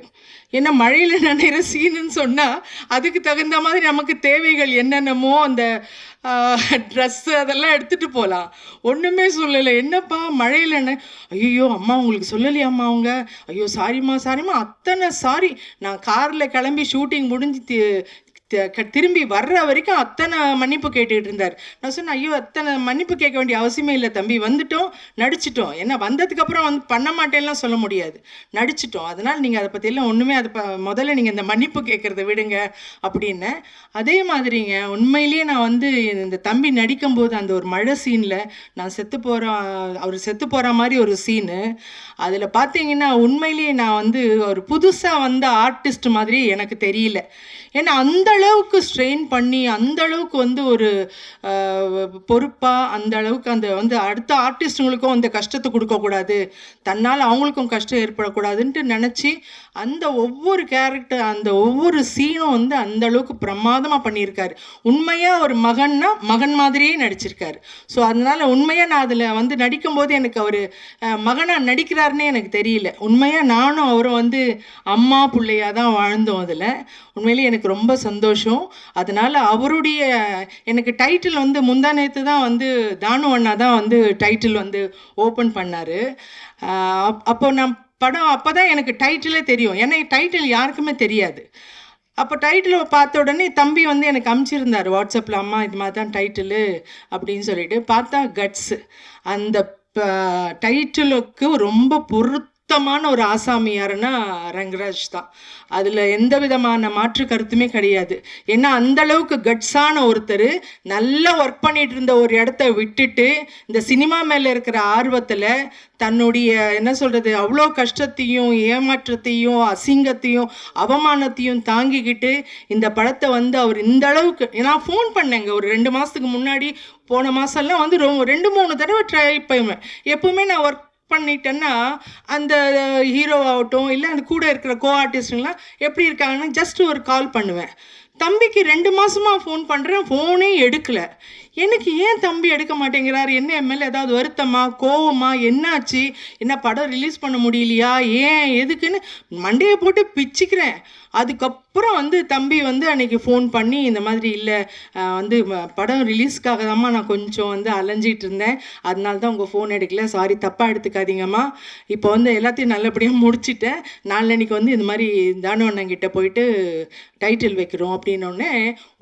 ஏன்னா மழையில் நனைகிற சீனுன்னு சொன்னால் அதுக்கு தகுந்த மாதிரி நமக்கு தேவைகள் என்னென்னமோ அந்த ட்ரெஸ்ஸு அதெல்லாம் எடுத்துகிட்டு போகலாம். ஒன்றுமே சொல்லலை. என்னப்பா மழையில் ஐயோ அம்மா உங்களுக்கு சொல்லலையாம்மா அவங்க, ஐயோ சாரிம்மா அத்தனை சாரி. நான் காரில் கிளம்பி ஷூட்டிங் முடிஞ்சு திரும்பி வர்ற வரைக்கும் அத்தனை மன்னிப்பு கேட்டுக்கிட்டு இருந்தார். நான் சொன்னேன் ஐயோ அத்தனை மன்னிப்பு கேட்க வேண்டிய அவசியமே இல்லை தம்பி, வந்துட்டோம் நடிச்சிட்டோம். ஏன்னா வந்ததுக்கப்புறம் பண்ண மாட்டேன்லாம் சொல்ல முடியாது, நடிச்சிட்டோம். அதனால் நீங்கள் அதை பற்றியெல்லாம் ஒன்றுமே முதல்ல நீங்கள் இந்த மன்னிப்பு கேட்குறத விடுங்க அப்படின்னு. அதே மாதிரிங்க உண்மையிலேயே நான் இந்த தம்பி நடிக்கும்போது அந்த ஒரு மழை சீனில் நான் அவர் செத்து போகிற மாதிரி ஒரு சீனு. அதில் பார்த்தீங்கன்னா உண்மையிலேயே நான் ஒரு புதுசாக வந்த ஆர்டிஸ்ட் மாதிரி எனக்கு தெரியல. ஏன்னா அந்த அளவுக்கு ஸ்ட்ரெயின் பண்ணி அந்த அளவுக்கு வந்து ஒரு பொறுப்பாக அந்த அளவுக்கு அந்த வந்து அடுத்த ஆர்டிஸ்ட்டுங்களுக்கும் அந்த கஷ்டத்தை கொடுக்கக்கூடாது, தன்னால் அவங்களுக்கும் கஷ்டம் ஏற்படக்கூடாதுன்ட்டு நினச்சி அந்த ஒவ்வொரு கேரக்டர் அந்த ஒவ்வொரு சீனும் வந்து அந்த அளவுக்கு பிரமாதமாக பண்ணியிருக்காரு. உண்மையாக ஒரு மகன்னா மகன் மாதிரியே நடிச்சிருக்காரு. ஸோ அதனால் உண்மையாக நான் அதில் வந்து நடிக்கும்போது எனக்கு அவர் மகனாக நடிக்கிறாருன்னே எனக்கு தெரியல. உண்மையாக நானும் அவரும் வந்து அம்மா பிள்ளையாக தான் வாழ்ந்தோம். அதில் உண்மையிலேயே எனக்கு ரொம்ப சந்தோஷம். அதனால் அவருடைய எனக்கு டைட்டில் வந்து முந்தா நேற்று தான் வந்து தானு அண்ணா தான் வந்து டைட்டில் வந்து ஓப்பன் பண்ணார். அப்போ நான் படம் அப்போ தான் எனக்கு டைட்டிலே தெரியும். ஏன்னா டைட்டில் யாருக்குமே தெரியாது. அப்போ டைட்டில் பார்த்த உடனே தம்பி வந்து எனக்கு அனுப்பிச்சிருந்தார் வாட்ஸ்அப்பில், அம்மா இது மாதிரி தான் டைட்டிலு அப்படின்னு சொல்லிட்டு. பார்த்தா கட்ஸு. அந்த டைட்டிலுக்கு ரொம்ப பொருத்தமான ஒரு ஆசாமி யாருன்னா ரங்கராஜ் தான். அதில் எந்த விதமான மாற்று கருத்துமே கிடையாது. ஏன்னா அந்தளவுக்கு கட்ஸான ஒருத்தர் நல்லா ஒர்க் பண்ணிட்டு இருந்த ஒரு இடத்த விட்டுட்டு இந்த சினிமா மேலே இருக்கிற ஆர்வத்தில் தன்னுடைய என்ன சொல்கிறது அவ்வளோ கஷ்டத்தையும் ஏமாற்றத்தையும் அசிங்கத்தையும் அவமானத்தையும் தாங்கிக்கிட்டு இந்த படத்தை வந்து அவர் இந்த அளவுக்கு, நான் ஃபோன் பண்ணேங்க ஒரு 2 மாதத்துக்கு முன்னாடி, போன மாதம்லாம் வந்து 2-3 தடவை ட்ரை பண்ணுவேன். எப்போவுமே நான் ஒர்க் பண்ணிட்டேன்னா அந்த ஹீரோவாகட்டும் இல்லை அந்த கூட இருக்கிற கோ ஆர்டிஸ்ட்டுங்களாம் எப்படி இருக்காங்கன்னு ஜஸ்ட் ஒரு கால் பண்ணுவேன். தம்பிக்கு 2 மாதமாக ஃபோன் பண்ணுறேன், ஃபோனே எடுக்கலை. எனக்கு ஏன் தம்பி எடுக்க மாட்டேங்கிறார், என்ன என் மேலே ஏதாவது வருத்தமா கோவமா என்னாச்சு, என்ன படம் ரிலீஸ் பண்ண முடியலையா, ஏன் எதுக்குன்னு மண்டையை போட்டு பிச்சுக்கிறேன். அதுக்கப்புறம் வந்து தம்பி வந்து அன்றைக்கி ஃபோன் பண்ணி இந்த மாதிரி இல்லை வந்து படம் ரிலீஸ்க்காக தான்மா நான் கொஞ்சம் வந்து அலைஞ்சிட்டு இருந்தேன், அதனால தான் உங்கள் ஃபோன் எடுக்கல, சாரி தப்பாக எடுத்துக்காதீங்கம்மா, இப்போ வந்து எல்லாத்தையும் நல்லபடியாக முடிச்சிட்டேன், நாளன்னைக்கு வந்து இந்த மாதிரி தானு அண்ணங்கிட்ட போயிட்டு டைட்டில் வைக்கிறோம் அப்படின்னோடனே,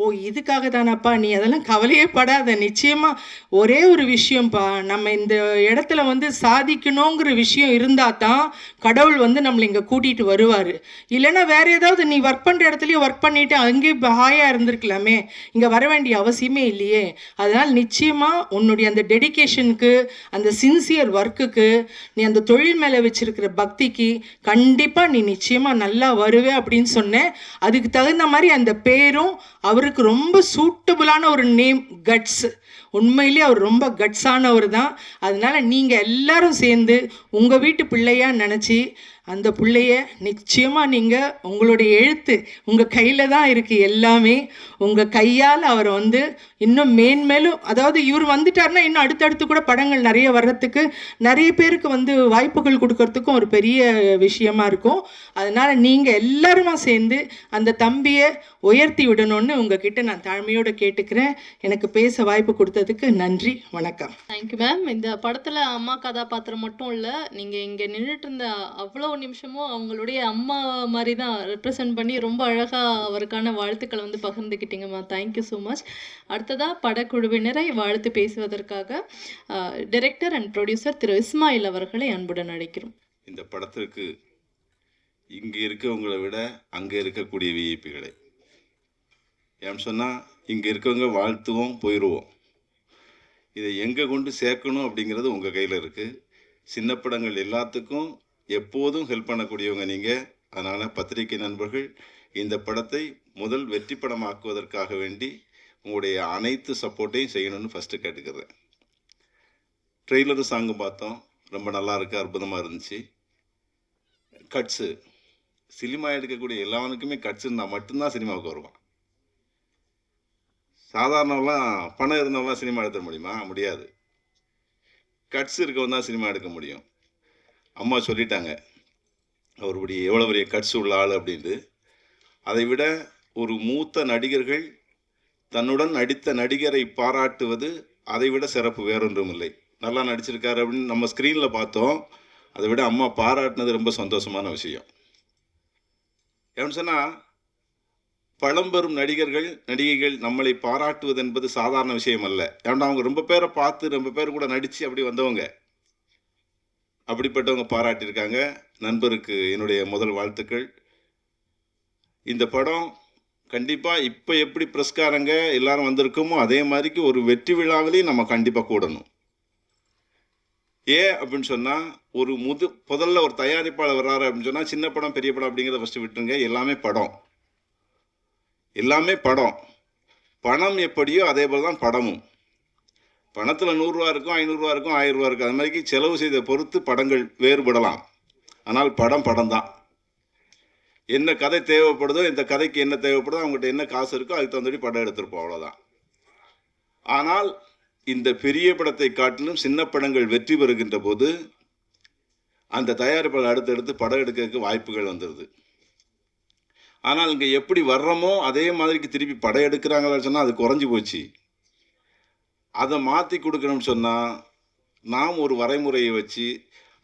ஓ இதுக்காக தானப்பா, நீ அதெல்லாம் கவலையே படாத, நிச்சயமாக ஒரே ஒரு விஷயம்ப்பா, நம்ம இந்த இடத்துல வந்து சாதிக்கணுங்கிற விஷயம் இருந்தால் தான் கடவுள் வந்து நம்மளை இங்கே கூட்டிகிட்டு வருவார். இல்லைன்னா வேறு ஏதாவது நீ ஒர்க் பண்ணுற இடத்துலையே ஒர்க் பண்ணிவிட்டு அங்கேயே ஹாயாக இருந்திருக்கலாமே, இங்கே வர வேண்டிய அவசியமே இல்லையே. அதனால் நிச்சயமாக உன்னுடைய அந்த டெடிகேஷனுக்கு அந்த சின்சியர் ஒர்க்குக்கு நீ அந்த தொழில் மேலே வச்சுருக்கிற பக்திக்கு கண்டிப்பாக நீ நிச்சயமாக நல்லா வருவே அப்படின்னு சொன்னேன். அதுக்கு தகுந்த மாதிரி அந்த பேரும் அவருக்கு ரொம்ப சூட்டபுளான ஒரு நேம் கட்ஸ். உண்மையிலேயே அவர் ரொம்ப கட்ஸானவர் தான். அதனால் நீங்கள் எல்லாரும் சேர்ந்து உங்கள் வீட்டு பிள்ளையாக நினச்சி அந்த பிள்ளைய நிச்சயமாக நீங்கள் உங்களுடைய எழுத்து உங்கள் கையில் தான் இருக்குது, எல்லாமே உங்கள் கையால் அவரை வந்து இன்னும் மேன்மேலும், அதாவது இவர் வந்துட்டார்னா இன்னும் அடுத்தடுத்து கூட படங்கள் நிறைய வர்றதுக்கு நிறைய பேருக்கு வந்து வாய்ப்புகள் கொடுக்கறதுக்கும் ஒரு பெரிய விஷயமா இருக்கும். அதனால் நீங்கள் எல்லாருமா சேர்ந்து அந்த தம்பியை உயர்த்தி விடணும்னு உங்ககிட்ட நான் தாழ்மையோடு கேட்டுக்கிறேன். எனக்கு பேச வாய்ப்பு கொடுத்ததுக்கு நன்றி, வணக்கம். Thank you ma'am. இந்த படத்தில் அம்மா கதாபாத்திரம் மட்டும் இல்லை, நீங்கள் இங்கே நின்றுட்டு இருந்த அவ்வளோ நிமிஷமும் அவங்களுடைய அம்மா மாதிரி தான் ரெப்ரசன்ட் பண்ணி ரொம்ப அழகாக அவருக்கான வாழ்த்துக்களை வந்து பகிர்ந்துக்கிட்டீங்கம்மா. Thank you so much. அடுத்ததாக படக்குழுவினரை வாழ்த்து பேசுவதற்காக டைரக்டர் அண்ட் ப்ரொடியூசர் திரு இஸ்மாயில் அவர்களை அன்புடன் அழைக்கிறோம். இந்த படத்திற்கு இங்கே இருக்கவங்களை விட அங்கே இருக்கக்கூடிய விஐபிகளை, ஏன்னு சொன்னால் இங்கே இருக்கவங்க வாழ்த்துவோம் போயிடுவோம், இதை எங்கே கொண்டு சேர்க்கணும் அப்படிங்கிறது உங்கள் கையில் இருக்குது. சின்ன படங்கள் எல்லாத்துக்கும் எப்போதும் ஹெல்ப் பண்ணக்கூடியவங்க நீங்கள். அதனால் பத்திரிகை நண்பர்கள் இந்த படத்தை முதல் வெற்றி படமாக்குவதற்காக வேண்டி உங்களுடைய அனைத்து சப்போர்ட்டையும் செய்யணும்னு ஃபஸ்ட்டு கேட்டுக்கிறேன். ட்ரெய்லரு சாங்கு பார்த்தோம், ரொம்ப நல்லா இருக்குது, அற்புதமாக இருந்துச்சு. கட்ஸு, சினிமா எடுக்கக்கூடிய எல்லாருக்குமே கட்ஸ் இருந்தால் மட்டும்தான் சினிமாவுக்கு வருவான். சாதாரணவெல்லாம் பணம் இருந்தவங்களாம் சினிமா எடுத்த முடியுமா? முடியாது. கட்ஸ் இருக்கவன் தான் சினிமா எடுக்க முடியும். அம்மா சொல்லிட்டாங்க அவருடைய எவ்வளோ பெரிய கட்ஸ் உள்ள ஆள் அப்படின்ட்டு. அதை விட ஒரு மூத்த நடிகர்கள் தன்னுடன் நடித்த நடிகரை பாராட்டுவது அதை விட சிறப்பு வேறொன்றும் இல்லை. நல்லா நடிச்சிருக்காரு அப்படின்னு நம்ம ஸ்க்ரீனில் பார்த்தோம், அதை விட அம்மா பாராட்டினது ரொம்ப சந்தோஷமான விஷயம். ஏன்னு சொன்னால் பழம்பெரும் நடிகர்கள் நடிகைகள் நம்மளை பாராட்டுவது என்பது சாதாரண விஷயம் அல்ல. ஏன்னா அவங்க ரொம்ப பேரை பார்த்து ரொம்ப பேர் கூட நடித்து அப்படி வந்தவங்க, அப்படிப்பட்டவங்க பாராட்டியிருக்காங்க. நண்பருக்கு என்னுடைய முதல் வாழ்த்துக்கள். இந்த படம் கண்டிப்பாக இப்போ எப்படி பிரஸ்காரங்க எல்லாரும் வந்திருக்கோமோ அதே மாதிரிக்கு ஒரு வெற்றி விழாவிலையும் நம்ம கண்டிப்பாக கூடணும். ஏன் அப்படின்னு சொன்னால் ஒரு முதல்ல ஒரு தயாரிப்பாளர் வர்றாரு அப்படின்னு சொன்னால் சின்ன படம் பெரிய படம் அப்படிங்கிறத ஃபஸ்ட்டு விட்டுருங்க, எல்லாமே படம். எல்லாமே படம். பணம் எப்படியோ அதே போல் தான் படமும். பணத்தில் 100 ரூபா இருக்கும், 500 ரூபா இருக்கும், 1000 ரூபா இருக்கும். அது மாதிரி செலவு செய்த பொறுத்து படங்கள் வேறுபடலாம். ஆனால் படம் தான். என்ன கதை தேவைப்படுதோ, இந்த கதைக்கு என்ன தேவைப்படுதோ, அவங்ககிட்ட என்ன காசு இருக்கோ அதுக்கு தகுந்தபடி படம் எடுத்திருப்போம், அவ்வளோதான். ஆனால் இந்த பெரிய படத்தை காட்டிலும் சின்ன படங்கள் வெற்றி பெறுகின்ற போது அந்த தயாரிப்பாளர் அடுத்தடுத்து படம் எடுக்கிறதுக்கு வாய்ப்புகள் வந்துடுது. ஆனால் இங்கே எப்படி வர்றோமோ அதே மாதிரிக்கு திருப்பி படம் எடுக்கிறாங்களான்னு சொன்னால் அது குறைஞ்சி போச்சு. அதை மாற்றி கொடுக்கணும்னு சொன்னால் நாம் ஒரு வரைமுறையை வச்சு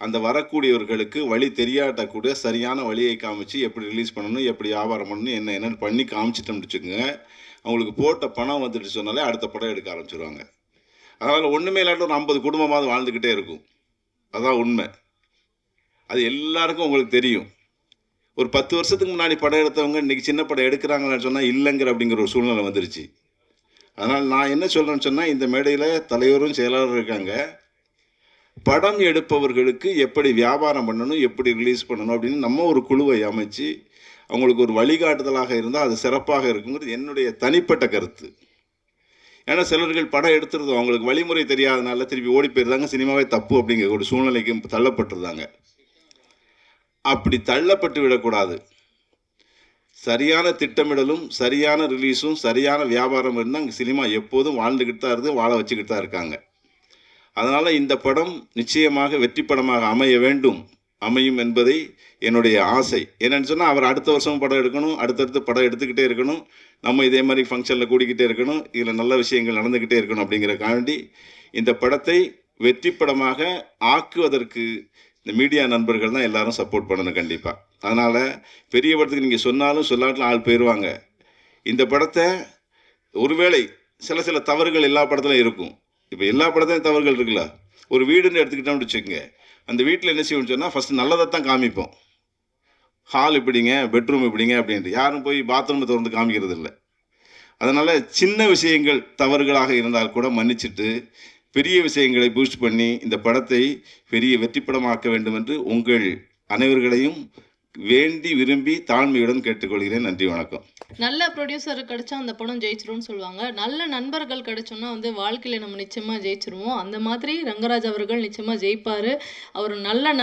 அந்த வரக்கூடியவர்களுக்கு வழி தெரியாட்டக்கூடிய சரியான வழியை காமிச்சு எப்படி ரிலீஸ் பண்ணணும், எப்படி வியாபாரம் பண்ணணும், என்னென்னு பண்ணி காமிச்சிட்டோம்னு வச்சுக்கோங்க. அவங்களுக்கு போட்ட பணம் வந்துட்டு சொன்னாலே அடுத்த படம் எடுக்க ஆரம்பிச்சிடுவாங்க. அதனால் ஒன்றுமே இல்லாட்டி ஒரு 50 குடும்பமாவது வாழ்ந்துக்கிட்டே இருக்கும். அதுதான் உண்மை. அது எல்லாருக்கும் உங்களுக்கு தெரியும். ஒரு 10 வருஷத்துக்கு முன்னாடி படம் எடுத்தவங்க இன்றைக்கி சின்ன படம் எடுக்கிறாங்கன்னு சொன்னால் இல்லைங்கிற அப்படிங்கிற ஒரு சூழ்நிலை வந்துருச்சு. அதனால் நான் என்ன சொல்கிறேன்னு சொன்னால், இந்த மேடையில் தலைவரும் செயலாளரும் இருக்காங்க. படம் எடுப்பவர்களுக்கு எப்படி வியாபாரம் பண்ணணும், எப்படி ரிலீஸ் பண்ணணும் அப்படின்னு நம்ம ஒரு குழுவை அமைச்சு அவங்களுக்கு ஒரு வழிகாட்டுதலாக இருந்தால் அது சிறப்பாக இருக்குங்கிறது என்னுடைய தனிப்பட்ட கருத்து. ஏன்னா சிலர்கள் படம் எடுத்துருந்தோம், அவங்களுக்கு வழிமுறை தெரியாதனால திருப்பி ஓடி போயிருந்தாங்க, சினிமாவே தப்பு அப்படிங்கிற ஒரு சூழ்நிலைக்கு தள்ளப்பட்டிருந்தாங்க. அப்படி தள்ளப்பட்டு விடக்கூடாது. சரியான திட்டமிடலும் சரியான ரிலீஸும் சரியான வியாபாரம் இருந்தால் அங்கே சினிமா எப்போதும் வாழ்ந்துக்கிட்டு தான் இருந்து வாழ வச்சுக்கிட்டு தான் இருக்காங்க. அதனால் இந்த படம் நிச்சயமாக வெற்றி படமாக அமைய வேண்டும், அமையும் என்பதை என்னுடைய ஆசை. என்னென்னு சொன்னால் அவர் அடுத்த வருஷமும் படம் எடுக்கணும், அடுத்தடுத்து படம் எடுத்துக்கிட்டே இருக்கணும், நம்ம இதே மாதிரி ஃபங்க்ஷனில் கூடிக்கிட்டே இருக்கணும், இதில் நல்ல விஷயங்கள் நடந்துக்கிட்டே இருக்கணும். அப்படிங்கிறக்காண்டி இந்த படத்தை வெற்றி படமாக ஆக்குவதற்கு இந்த மீடியா நண்பர்கள் தான் எல்லாரும் சப்போர்ட் பண்ணணும் கண்டிப்பாக. அதனால் பெரிய படத்துக்கு நீங்கள் சொன்னாலும் சொல்லாட்டிலும் ஆள் போயிடுவாங்க. இந்த படத்தை ஒருவேளை சில தவறுகள் எல்லா படத்துலையும் இருக்கும். இப்போ எல்லா படத்துலையும் தவறுகள் இருக்குல்ல. ஒரு வீடுன்னு எடுத்துக்கிட்டோம்னு வச்சுக்கோங்க. அந்த வீட்டில் என்ன செய்வோம்னு சொன்னால் ஃபஸ்ட்டு நல்லதை தான் காமிப்போம். ஹால் இப்படிங்க, பெட்ரூம் இப்படிங்க அப்படின்ட்டு யாரும் போய் பாத்ரூமை திறந்து காமிக்கிறது இல்லை. அதனால் சின்ன விஷயங்கள் தவறுகளாக இருந்தால் கூட மன்னிச்சுட்டு பெரிய விஷயங்களை பூஸ்ட் பண்ணி இந்த படத்தை பெரிய வெற்றி படமாக்க வேண்டும் என்று உங்கள் அனைவர்களையும் வேண்டி விரும்பி தாழ்மையுடன் கேட்டுக்கொள்கிறேன். நன்றி, வணக்கம். நல்ல ப்ரொடியூசர் கிடைச்சா அந்த படம் ஜெயிச்சிரும்னு சொல்லுவாங்க. நல்ல நண்பர்கள் கிடைச்சோன்னா வந்து வாழ்க்கையில் நம்ம நிச்சயமாக ஜெயிச்சிருவோம். அந்த மாதிரி ரங்கராஜ் அவர்கள் நிச்சயமாக ஜெயிப்பார். அவர் நல்ல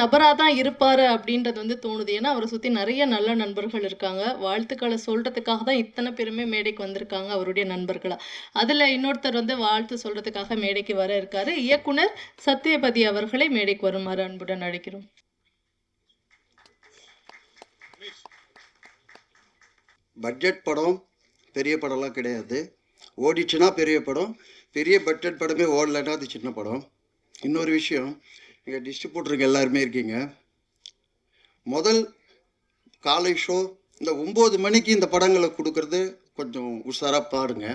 நபராக தான் இருப்பார் அப்படின்றது வந்து தோணுது. ஏன்னா அவரை சுற்றி நிறைய நல்ல நண்பர்கள் இருக்காங்க. வாழ்த்துக்களை சொல்கிறதுக்காக தான் இத்தனை பேருமே மேடைக்கு வந்திருக்காங்க, அவருடைய நண்பர்களாக. அதில் இன்னொருத்தர் வந்து வாழ்த்து சொல்கிறதுக்காக மேடைக்கு வர இருக்கார். இயக்குனர் சத்யபதி அவர்களை மேடைக்கு வருமாறு அன்புடன் அழைக்கிறோம். பட்ஜெட் படம் பெரிய படம்லாம் கிடையாது. ஓடிச்சுன்னா பெரிய படம், பெரிய பட்ஜெட் படமே ஓடலைன்னா அது சின்ன படம். இன்னொரு விஷயம், இங்கே டிஸ்ட்ரிபியூட்டருக்கு எல்லாருமே இருக்கீங்க. முதல் காலை ஷோ இந்த 9 மணிக்கு இந்த படங்களை கொடுக்கறது கொஞ்சம் உஷாராக பாருங்க.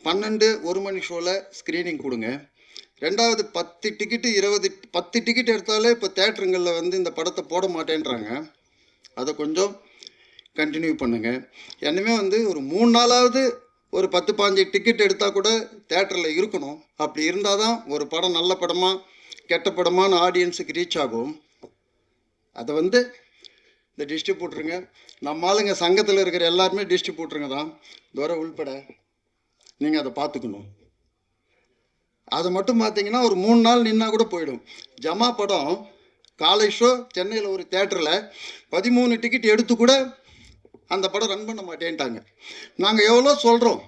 12 1 மணி ஷோவில் ஸ்க்ரீனிங் கொடுங்க. ரெண்டாவது 10 டிக்கெட்டு 10 டிக்கெட் எடுத்தாலே இப்போ தேட்டருங்களில் வந்து இந்த படத்தை போட மாட்டேன்றாங்க. அதை கொஞ்சம் கண்டினியூ பண்ணுங்கள். என்னமே வந்து ஒரு 3 நாளாவது ஒரு 10-15 டிக்கெட் எடுத்தால் கூட தேட்டரில் இருக்கணும். அப்படி இருந்தால் தான் ஒரு படம் நல்ல படமாக கெட்ட படமான ஆடியன்ஸுக்கு ரீச் ஆகும். அதை வந்து இந்த டிஸ்ட்ரிபியூட்டருங்க, நம்ம ஆளுங்க சங்கத்தில் இருக்கிற எல்லாருமே டிஸ்ட்ரிபியூட்டருங்க தான், துரை உள்பட. நீங்கள் அதை பார்த்துக்கணும். அதை மட்டும் பார்த்தீங்கன்னா ஒரு 3 நாள் நின்னா கூட போயிடும். ஜமா படம் காலை ஷோ சென்னையில் ஒரு தேட்டரில் 13 டிக்கெட் எடுத்து கூட அந்த படம் ரன் பண்ண மாட்டேன்ட்டாங்க. நாங்கள் எவ்வளோ சொல்கிறோம்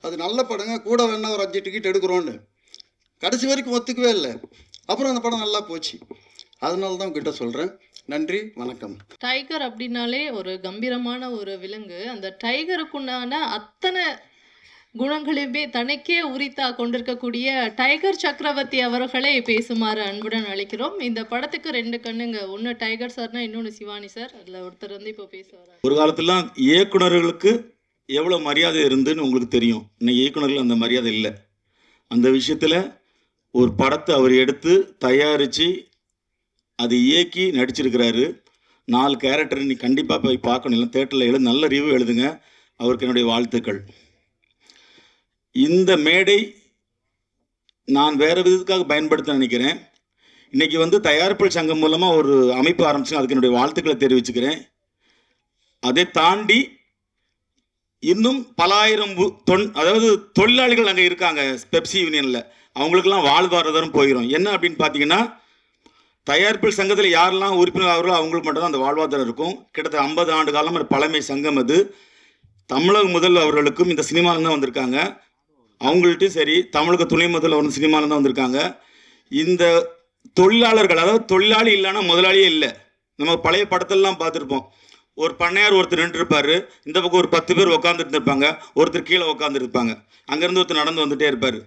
அது நல்ல படங்க, கூட வேணா ஒரு 5 டிக்கெட் எடுக்கிறோன்னு. கடைசி வரைக்கும் ஒத்துக்கவே இல்லை. அப்புறம் அந்த படம் நல்லா போச்சு. அதனால தான் உங்ககிட்ட சொல்கிறேன். நன்றி, வணக்கம். டைகர் அப்படின்னாலே ஒரு கம்பீரமான ஒரு விலங்கு. அந்த டைகருக்குண்டான அத்தனை குணங்களையுமே தனக்கே உரித்தா கொண்டிருக்கக்கூடிய டைகர் சக்கரவர்த்தி அவர்களை பேசுமாறு அன்புடன் அழைக்கிறோம். இந்த படத்துக்கு 2 கண்ணுங்க, ஒன்று டைகர் சார்னா இன்னொன்று சிவானி சார். அதில் ஒருத்தர் வந்து இப்போ பேச வராங்க. ஒரு காலத்துலாம் இயக்குனர்களுக்கு எவ்வளோ மரியாதை இருந்துன்னு உங்களுக்கு தெரியும். இன்னைக்கு இயக்குனர்கள் அந்த மரியாதை இல்லை. அந்த விஷயத்தில் ஒரு படத்தை அவர் எடுத்து தயாரித்து அது இயக்கி நடிச்சிருக்கிறாரு. 4 கேரக்டர் நீ கண்டிப்பாக போய் பார்க்கணும். இல்லை தேட்டரில் நல்ல ரிவ்யூ எழுதுங்க. அவருக்கு என்னுடைய வாழ்த்துக்கள். இந்த மேடை நான் வேறு விதத்துக்காக பயன்படுத்த நினைக்கிறேன். இன்றைக்கி வந்து தயாரிப்பாளர் சங்கம் மூலமாக ஒரு அமைப்பு ஆரம்பிச்சு, அதுக்கு என்னுடைய வாழ்த்துக்களை தெரிவிச்சுக்கிறேன். அதை தாண்டி இன்னும் பல ஆயிரம் அதாவது தொழிலாளிகள் அங்கே இருக்காங்க பெப்சி யூனியனில். அவங்களுக்கெல்லாம் வாழ்வாதாரம் போயிடும். என்ன அப்படின்னு பார்த்தீங்கன்னா, தயாரிப்பில் சங்கத்தில் யாரெல்லாம் உறுப்பினர் ஆகிறோ அவங்களுக்கு மட்டும்தான் அந்த வாழ்வாதாரம் இருக்கும். கிட்டத்தட்ட 50 ஆண்டு காலம் பழமை சங்கம் அது. தமிழக முதல் அவர்களுக்கும் இந்த சினிமாவில் தான் வந்திருக்காங்க. அவங்கள்ட்டையும் சரி, தமிழக துணை முதல் அவர் சினிமாவில் தான் வந்திருக்காங்க. இந்த தொழிலாளர்கள், அதாவது தொழிலாளி இல்லைன்னா முதலாளியே இல்லை. நம்ம பழைய படத்திலலாம் பார்த்துருப்போம். ஒரு பண்ணையார் ஒருத்தர் நின்றுருப்பார், இந்த பக்கம் ஒரு 10 பேர் உட்காந்துட்டு இருப்பாங்க, ஒருத்தர் கீழே உட்காந்துருப்பாங்க. அங்கேருந்து ஒருத்தர் நடந்து வந்துகிட்டே இருப்பார்.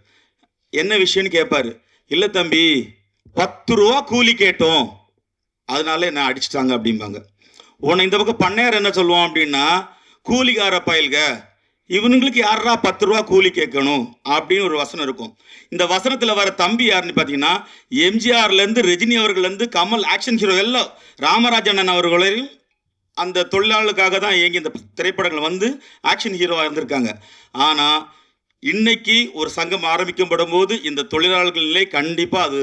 என்ன விஷயம்னு கேட்பார். இல்லை தம்பி, 10 ரூபா கூலி கேட்டோம், அதனால என்ன அடிச்சிட்டாங்க அப்படிம்பாங்க. உன்னை இந்த பக்கம் பண்ணையார் என்ன சொல்லுவான் அப்படின்னா, கூலிக்கார பயல்க, இவனுங்களுக்கு யாரா 10 ரூபா கூலி கேட்கணும் அப்படின்னு ஒரு வசனம் இருக்கும். இந்த வசனத்தில் வர தம்பி யாருன்னு பார்த்தீங்கன்னா, எம்ஜிஆர்லேருந்து ரஜினி அவர்கள்லேருந்து கமல் ஆக்ஷன் ஹீரோ எல்லாம் ராமராஜன் அவர்களையும் அந்த தொழிலாளர்களுக்காக தான் இயங்கி இந்த திரைப்படங்கள் வந்து ஆக்ஷன் ஹீரோவாக இருந்திருக்காங்க. ஆனால் இன்னைக்கு ஒரு சங்கம் ஆரம்பிக்கப்படும் போது இந்த தொழிலாளர்கள் நிலை கண்டிப்பாக அது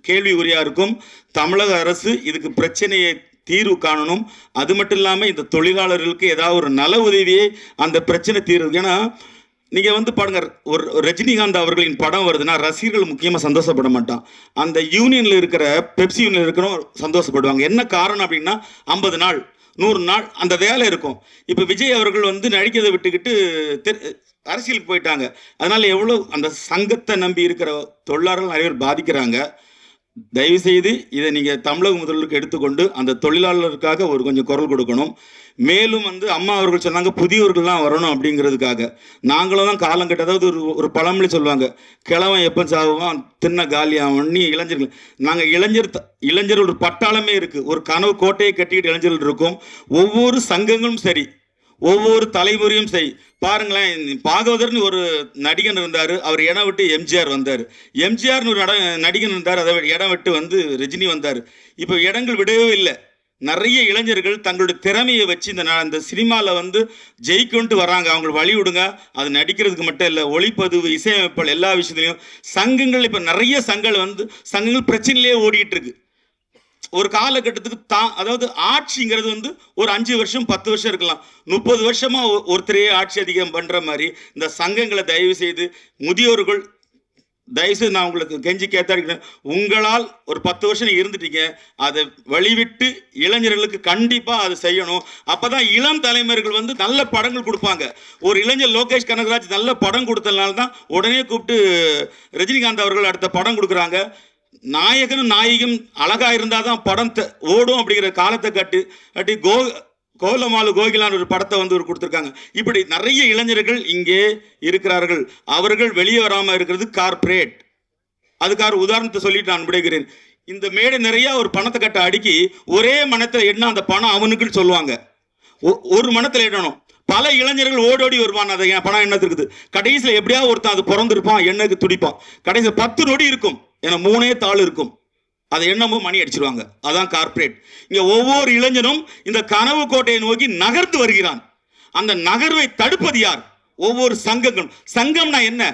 கேள்வி உரியாக இருக்கும். தமிழக அரசு இதுக்கு பிரச்சனையை தீர்வு காணணும். அது மட்டும் இல்லாமல் இந்த தொழிலாளர்களுக்கு ஏதாவது ஒரு நல உதவியை அந்த பிரச்சனை தீர்வு. ஏன்னா நீங்கள் வந்து பாருங்க, ஒரு ரஜினிகாந்த் அவர்களின் படம் வருதுன்னா ரசிகர்கள் முக்கியமாக சந்தோஷப்பட மாட்டான். அந்த யூனியனில் இருக்கிற பெப்சி யூனியனில் இருக்கிறவங்க சந்தோஷப்படுவாங்க. என்ன காரணம் அப்படின்னா, 50 நாள் 100 நாள் அந்த வேலை இருக்கும். இப்போ விஜய் அவர்கள் வந்து நடிக்கிறதை விட்டுக்கிட்டு அரசியலுக்கு போயிட்டாங்க. அதனால் எவ்வளோ அந்த சங்கத்தை நம்பி இருக்கிற தொழிலாளர்கள் நிறைய பேர் பாதிக்கிறாங்க. தயவுசெய்து இதை நீங்கள் தமிழக முதல்வருக்கு எடுத்துக்கொண்டு அந்த தொழிலாளருக்காக ஒரு கொஞ்சம் குரல் கொடுக்கணும். மேலும் வந்து அம்மா அவர்கள் சொன்னாங்க புதியவர்கள்லாம் வரணும் அப்படிங்கிறதுக்காக. நாங்களும் தான் காலம் கட்ட, அதாவது ஒரு பழமொழி சொல்லுவாங்க, கிழவன் எப்போ சாகுவான் தின்ன காலியாகி இளைஞர்கள். நாங்கள் இளைஞர் ஒரு பட்டாளமே இருக்குது. ஒரு கனவு கோட்டையை கட்டிக்கிட்டு இளைஞர்கள் இருக்கும். ஒவ்வொரு சங்கங்களும் சரி, ஒவ்வொரு தலைமுறையும் சரி. பாருங்களேன், பாகவதர்னு ஒரு நடிகன் இருந்தார், அவர் இடம் விட்டு எம்ஜிஆர் வந்தார். எம்ஜிஆர்னு ஒரு நடிகன் இருந்தார், அதை இடம் விட்டு வந்து ரஜினி வந்தார். இப்போ இடங்கள் விடவே இல்லை. நிறைய இளைஞர்கள் தங்களுடைய திறமையை வச்சு இந்த சினிமாவில் வந்து ஜெயிக்கொண்டு வராங்க. அவங்களுக்கு வழி விடுங்க. அது நடிக்கிறதுக்கு மட்டும் இல்லை, ஒளிப்பதிவு, இசையமைப்பால் எல்லா விஷயத்துலையும் சங்கங்கள், இப்போ நிறைய சங்கங்கள் பிரச்சனையிலே ஓடிக்கிட்டு இருக்கு. ஒரு காலகட்டத்துக்கு அதாவது ஆட்சிங்கிறது வந்து ஒரு 5 வருஷம் 10 வருஷம் இருக்கலாம். 30 வருஷமா ஒருத்தரையே ஆட்சி அதிகம் பண்ற மாதிரி இந்த சங்கங்களை தயவு செய்து முதியோர்கள், தயவுசெய்து நான் உங்களுக்கு கெஞ்சி கேட்டாடிக்கிறேன், உங்களால் ஒரு 10 வருஷம் இருந்துட்டீங்க, அதை வழிவிட்டு இளைஞர்களுக்கு கண்டிப்பாக அதை செய்யணும். அப்போ தான் இளம் தலைமுறைகள் வந்து நல்ல படங்கள் கொடுப்பாங்க. ஒரு இளைஞர் லோகேஷ் கனகராஜ் நல்ல படம் கொடுத்ததுனால தான் உடனே கூப்பிட்டு ரஜினிகாந்த் அவர்கள் அடுத்த படம் கொடுக்குறாங்க. நாயகனும் நாயகம் அழகா இருந்தால் தான் படம் ஓடும் அப்படிங்கிற காலத்தை காட்டி கோலமாலு கோகிலான்னு ஒரு படத்தை வந்து கொடுத்துருக்காங்க. இப்படி நிறைய இளைஞர்கள் இங்கே இருக்கிறார்கள். அவர்கள் வெளியே வராமல் இருக்கிறது கார்பரேட். அதுக்காக உதாரணத்தை சொல்லிட்டு நான் விடைகிறேன். இந்த மேடை நிறைய ஒரு பணத்தை கட்ட அடுக்கி ஒரே மனத்தில் என்ன அந்த பணம் அவனுக்குன்னு சொல்லுவாங்க. ஒரு மனத்தில் இடணும். பல இளைஞர்கள் ஓடோடி வருவான். அதை என் பணம் என்ன இருக்குது, கடைசியில் எப்படியாவது ஒருத்தன் அது பிறந்திருப்பான், எண்ணக்கு துடிப்பான். கடைசியில் 10 நொடி இருக்கும், ஏன்னா 3 தாள் இருக்கும், அதை எண்ணமும் மணி அடிச்சிருவாங்க. அதான் கார்பரேட். இங்க ஒவ்வொரு இளைஞனும் இந்த கனவு கோட்டையை நோக்கி நகர்ந்து வருகிறான். அந்த நகர்வை தடுப்பது யார்? ஒவ்வொரு சங்கங்களும். சங்கம்னா என்ன?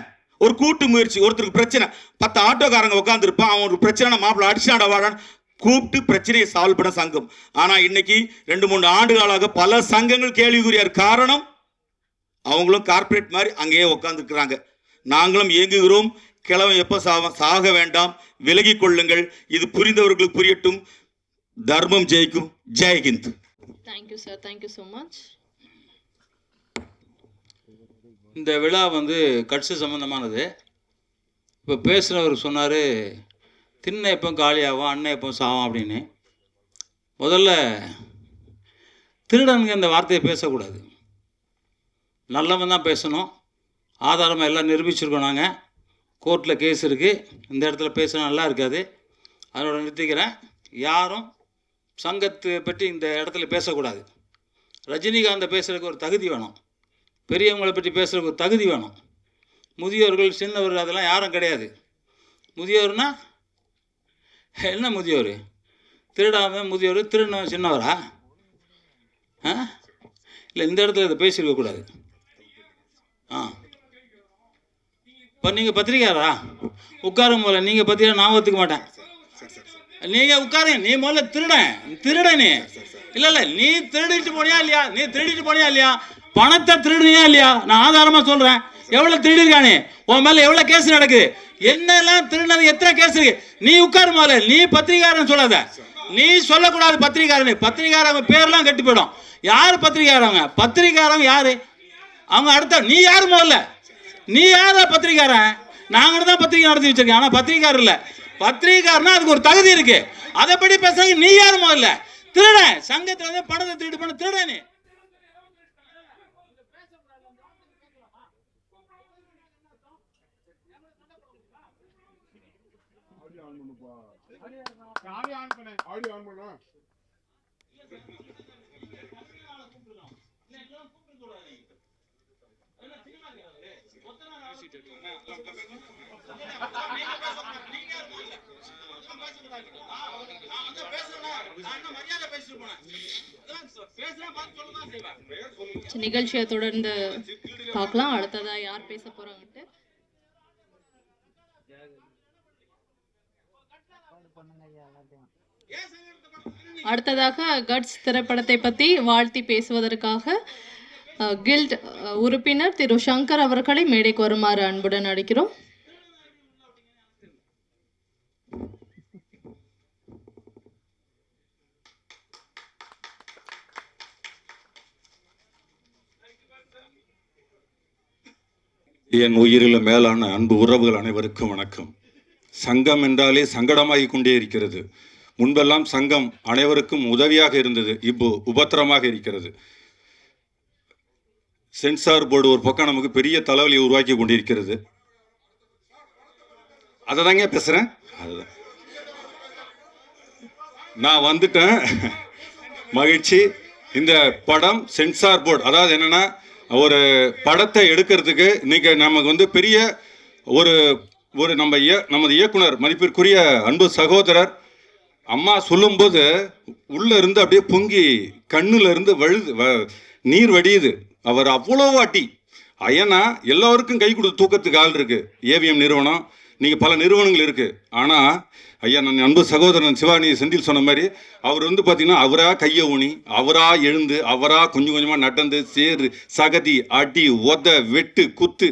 ஒரு கூட்டு முயற்சி. ஒருத்தருக்கு பிரச்சனை, 10 ஆட்டோக்காரங்க உட்கார்ந்து இருப்பான், அவன் ஒரு பிரச்சனை, மாப்பிள்ள அடிச்சாட வாடான் கூப்பிட்டு பிரச்சனையை சால்வ் பண்ண சங்கம். ஆனா இன்னைக்கு 2-3 ஆண்டுகளாக பல சங்கங்கள் கேள்விக்குரியார். காரணம், அவங்களும் கார்பரேட் மாதிரி அங்கேயே உட்கார்ந்துருக்கிறாங்க. நாங்களும் இயங்குகிறோம். கிழவன் எப்போ சாக வேண்டாம், விலகி கொள்ளுங்கள். இது புரிந்தவர்களுக்கு புரியட்டும். தர்மம் ஜெயிக்கும். ஜெய்ஹிந்த். Thank you sir, thank you so much. இந்த விழா வந்து கட்சி சம்பந்தமானது. இப்போ பேசுகிறவர் சொன்னார், திண்ணை எப்போ காலியாகும், அண்ணன் எப்போ சாவும் அப்படின்னு. முதல்ல திருடனுங்க இந்த வார்த்தையை பேசக்கூடாது. நல்லவன் தான் பேசணும். ஆதாரமாக எல்லாம் நிரூபிச்சிருக்கோம். நாங்கள் கோர்ட்டில் கேஸ் இருக்குது. இந்த இடத்துல பேசினா நல்லா இருக்காது. அதனோட நிறுத்திக்கிறேன். யாரும் சங்கத்தை பற்றி இந்த இடத்துல பேசக்கூடாது. ரஜினிகாந்தை பேசுகிறதுக்கு ஒரு தகுதி வேணும். பெரியவங்களை பற்றி பேசுகிறதுக்கு ஒரு தகுதி வேணும். முதியோர்கள், சின்னவர்கள் அதெல்லாம் யாரும் கிடையாது. முதியோர்னா என்ன? முதியோர் திருடாமல் முதியோர், திருடன சின்னவரா? இல்லை, இந்த இடத்துல இதை பேசியிருக்கக்கூடாது. இப்போ நீங்கள் பத்திரிக்காரா? உட்காரும் போல. நீங்கள் பத்திரிக்கா நான் ஒத்துக்க மாட்டேன். நீங்கள் உட்காருங்க. நீ முதல்ல திருட நீ இல்லை, நீ திருடிட்டு போனியா இல்லையா? பணத்தை திருடுனியா இல்லையா? நான் ஆதாரமாக சொல்கிறேன். எவ்வளோ திருடிருக்கானே, உன் மேலே எவ்வளோ கேஸ் நடக்குது, என்னெல்லாம் திருடினது, எத்தனை கேஸ் இருக்கு. நீ உட்காரு முதல்ல. நீ பத்திரிகாரன் சொல்லாத, நீ சொல்லக்கூடாது பத்திரிகாரன். பத்திரிகாரங்க பேர்லாம் கெட்டு போயிடும். யார் பத்திரிகாரங்க? பத்திரிகாரங்க யாரு? அவங்க அடுத்த நீ யார் முதல்ல? நீ யாரா பத்திரிகாரன்? நாங்கள் தான் பத்திரிகை நடத்தி வச்சிருக்கேன். ஆனால் பத்திரிகாரர் இல்லை. பத்திரிகாரனா அதுக்கு ஒரு தகுதி இருக்கு. அதை படி பேசுறது நீ யார் முதல்ல? திருட சங்கத்துல இருந்து பணத்தை திருடு பண்ண திருட நீ. நிகழ்ச்சியை தொடர்ந்து பார்க்கலாம். அடுத்ததா யார் பேச போறாங்கட்டு. அடுத்ததாக கட்ஸ் திரைப்படத்தை பற்றி வாழ்த்தி பேசுவதற்காக கில்ட் உறுப்பினர் திரு சங்கர் அவர்களை மேடைக்கு வருமாறு அன்புடன் அழைக்கிறோம். என் உயிரில் மேலான அன்பு உறவுகள் அனைவருக்கும் வணக்கம். சங்கம் என்றாலே சங்கடமாகி கொண்டே இருக்கிறது. முன்பெல்லாம் சங்கம் அனைவருக்கும் உதவியாக இருந்தது, இப்போ உபத்திரமாக இருக்கிறது. சென்சார் போர்டு ஒரு பக்கம் நமக்கு பெரிய தலைவலியை உருவாக்கி கொண்டிருக்கிறது. அதை தாங்க பேசுகிறேன். அதுதான் நான் வந்துட்டேன். மகிழ்ச்சி. இந்த படம் சென்சார் போர்டு, அதாவது என்னென்னா, ஒரு படத்தை எடுக்கிறதுக்கு இன்னைக்கு நமக்கு பெரிய ஒரு நமது இயக்குனர் மதிப்பிற்குரிய அன்பு சகோதரர் அம்மா சொல்லும்போது உள்ள இருந்து அப்படியே பொங்கி கண்ணுல இருந்து நீர் வடியுது. அவர் அவ்வளோ வாட்டி ஐயனா எல்லோருக்கும் கை கொடுத்து தூக்கத்துக்கு ஆள் இருக்கு. ஏவிஎம் நிறுவனம், நீங்கள் பல நிறுவனங்கள் இருக்கு. ஆனால் ஐயா, நான் அன்பு சகோதரன் சிவானி செந்தில் சொன்ன மாதிரி அவர் பார்த்தீங்கன்னா அவராக கையை ஊனி, அவராக எழுந்து, அவராக கொஞ்சம் கொஞ்சமாக நடந்து, சேரு சகதி அடி உத வெட்டு குத்து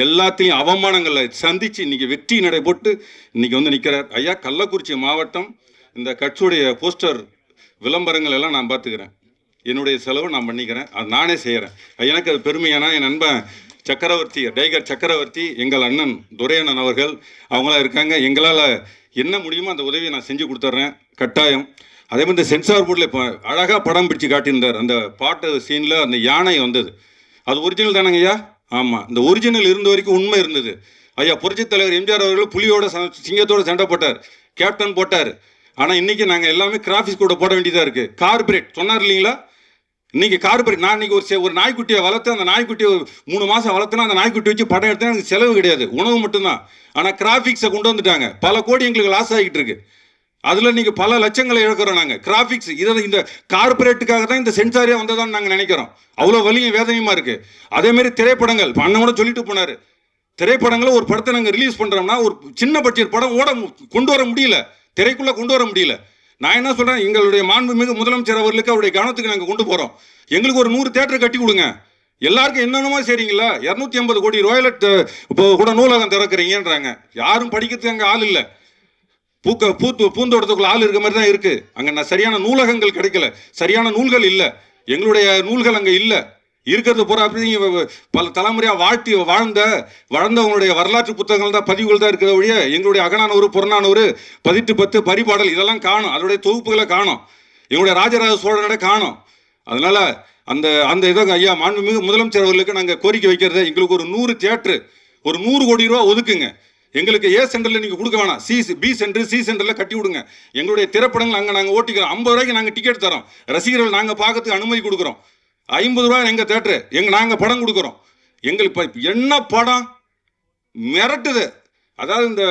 எல்லாத்தையும் அவமானங்களை சந்தித்து இன்னைக்கு வெற்றி நடை போட்டு இன்னைக்கு நிற்கிறார் ஐயா. கள்ளக்குறிச்சி மாவட்டம் இந்த கட்சியுடைய போஸ்டர் விளம்பரங்கள் எல்லாம் நான் பார்த்துக்கிறேன். என்னுடைய செலவு நான் பண்ணிக்கிறேன். அது நானே செய்கிறேன். எனக்கு அது பெருமையான என் நண்பன் சக்கரவர்த்தி, டைகர் சக்கரவர்த்தி, எங்கள் அண்ணன் துரையண்ணன் அவர்கள் அவங்களாம் இருக்காங்க. எங்களால் என்ன முடியுமோ அந்த உதவியை நான் செஞ்சு கொடுத்துட்றேன் கட்டாயம். அதே மாதிரி இந்த சென்சார் போர்டில் இப்போ அழகாக படம் பிடிச்சி காட்டியிருந்தார். அந்த பாட்டு சீனில் அந்த யானை வந்தது, அது ஒரிஜினல் தானங்க ஐயா? ஆமாம், இந்த ஒரிஜினல் இருந்த வரைக்கும் உண்மை இருந்தது ஐயா. புரட்சித் தலைவர் எம்ஜிஆர் அவர்கள் புலியோட சிங்கத்தோட சண்டை போட்டார், கேப்டன் போட்டார். ஆனால் இன்றைக்கி நாங்கள் எல்லாமே கிராஃபிக்ஸ் கூட போட வேண்டியதாக இருக்குது. கார்பரேட் சொன்னார் இல்லைங்களா? இன்றைக்கி கார்பரேட். நான் இன்றைக்கி ஒரு நாய்க்குட்டியை வளர்த்து, அந்த நாய்க்குட்டியை 3 மாதம் வளர்த்துனா அந்த நாய்க்குட்டி வச்சு படம் எடுத்தேன். எனக்கு செலவு கிடையாது, உணவு மட்டும்தான். ஆனால் கிராஃபிக்ஸை கொண்டு வந்துட்டாங்க. பல கோடி எங்களுக்கு லாஸ் ஆகிட்டு இருக்கு. அதில் நீங்கள் பல லட்சங்களை இழக்கிறோம் நாங்கள். கிராஃபிக்ஸ் இந்த கார்பரேட்டுக்காக தான் இந்த சென்சாரே வந்ததான்னு நாங்கள் நினைக்கிறோம். அவ்வளோ வலியும் வேதனையுமா இருக்குது. அதேமாரி திரைப்படங்கள் அண்ணன் கூட சொல்லிட்டு போனார். திரைப்படங்களை ஒரு படத்தை நாங்கள் ரிலீஸ் பண்ணுறோம்னா ஒரு சின்ன பட்ஜெட் படம் கொண்டு வர முடியல, திரைக்குள்ளே கொண்டு வர முடியல. நான் என்ன சொல்கிறேன், எங்களுடைய மாண்புமிகு முதலமைச்சர் அவர்களுக்கு அவருடைய கவனத்துக்கு நாங்கள் கொண்டு போகிறோம். எங்களுக்கு ஒரு 100 தியேட்டர் கட்டி கொடுங்க. எல்லாருக்கும் என்னென்னமோ சரிங்களா, 250 கோடி ரூபாயில் இப்போ கூட நூலகம் திறக்கிறீங்கன்றாங்க. யாரும் படிக்கிறதுக்கு அங்கே ஆள் இல்லை. பூந்தோட்டத்துக்குள்ள ஆள் இருக்க மாதிரி தான் இருக்குது. அங்கே சரியான நூலகங்கள் கிடைக்கல, சரியான நூல்கள் இல்லை. எங்களுடைய நூல்கள் அங்கே இல்லை. இருக்கிறது பூரா அப்படி பல தலைமுறையாக வளர்ந்தவங்களுடைய வரலாற்று புத்தகங்கள் தான், பதிவுகள் தான் இருக்கிற வழிய எங்களுடைய அகநானூறு, புறநானூறு, 1810 பரிபாடல் இதெல்லாம் காணும். அதனுடைய தொகுப்புகளை காணும். எங்களுடைய ராஜராஜ சோழனோட காணும். அதனால அந்த இதை ஐயா மாண்புமிகு முதலமைச்சர் அவர்களுக்கு நாங்கள் கோரிக்கை வைக்கிறத, எங்களுக்கு ஒரு 100 தியேட்டரு, ஒரு 100 கோடி ரூபா ஒதுக்குங்க. எங்களுக்கு ஏ சென்டரில் நீங்கள் கொடுக்க வேணாம், பி சென்டர், சி சென்டரில் கட்டி விடுங்க. எங்களுடைய திரைப்படங்கள் அங்கே நாங்கள் ஓட்டிக்கிறோம். 50 ரூபாய்க்கு நாங்கள் டிக்கெட் தரோம். ரசிகர்கள் நாங்கள் பார்க்கறதுக்கு அனுமதி கொடுக்குறோம். 50 ரூபா எங்கள் தேட்டரு, நாங்கள் படம் கொடுக்குறோம். எங்களுக்கு இப்போ என்ன படம் மிரட்டுது. அதாவது இந்த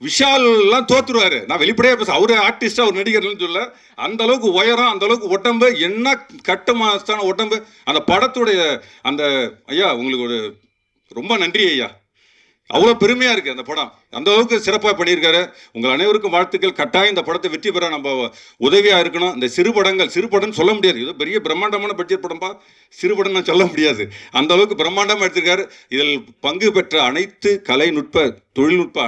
விஷால்லாம் தோற்றுருவார். நான் வெளிப்படையாக பேச, அவர் ஆர்டிஸ்டாக ஒரு நடிகர்னு சொல்ல, அந்த அளவுக்கு உயரம், அந்த அளவுக்கு உடம்பு, என்ன கட்டமாஸ்தான உடம்பு. அந்த படத்துடைய அந்த ஐயா உங்களுக்கு ரொம்ப நன்றி ஐயா. அவ்வளோ பெருமையாக இருக்குது அந்த படம். அந்த அளவுக்கு சிறப்பாக பண்ணியிருக்காரு. உங்கள் அனைவருக்கும் வாழ்த்துக்கள். கட்டாயம் இந்த படத்தை வெற்றி பெற நம்ம உதவியாக இருக்கணும். இந்த சிறு படம் சொல்ல முடியாது, இது பெரிய பிரம்மாண்டமான பட்ஜெட் படம்பா, சிறு படம் நான் சொல்ல முடியாது. அந்த அளவுக்கு பிரம்மாண்டமாக எடுத்திருக்காரு. இதில் பங்கு பெற்ற அனைத்து கலைநுட்ப தொழில்நுட்ப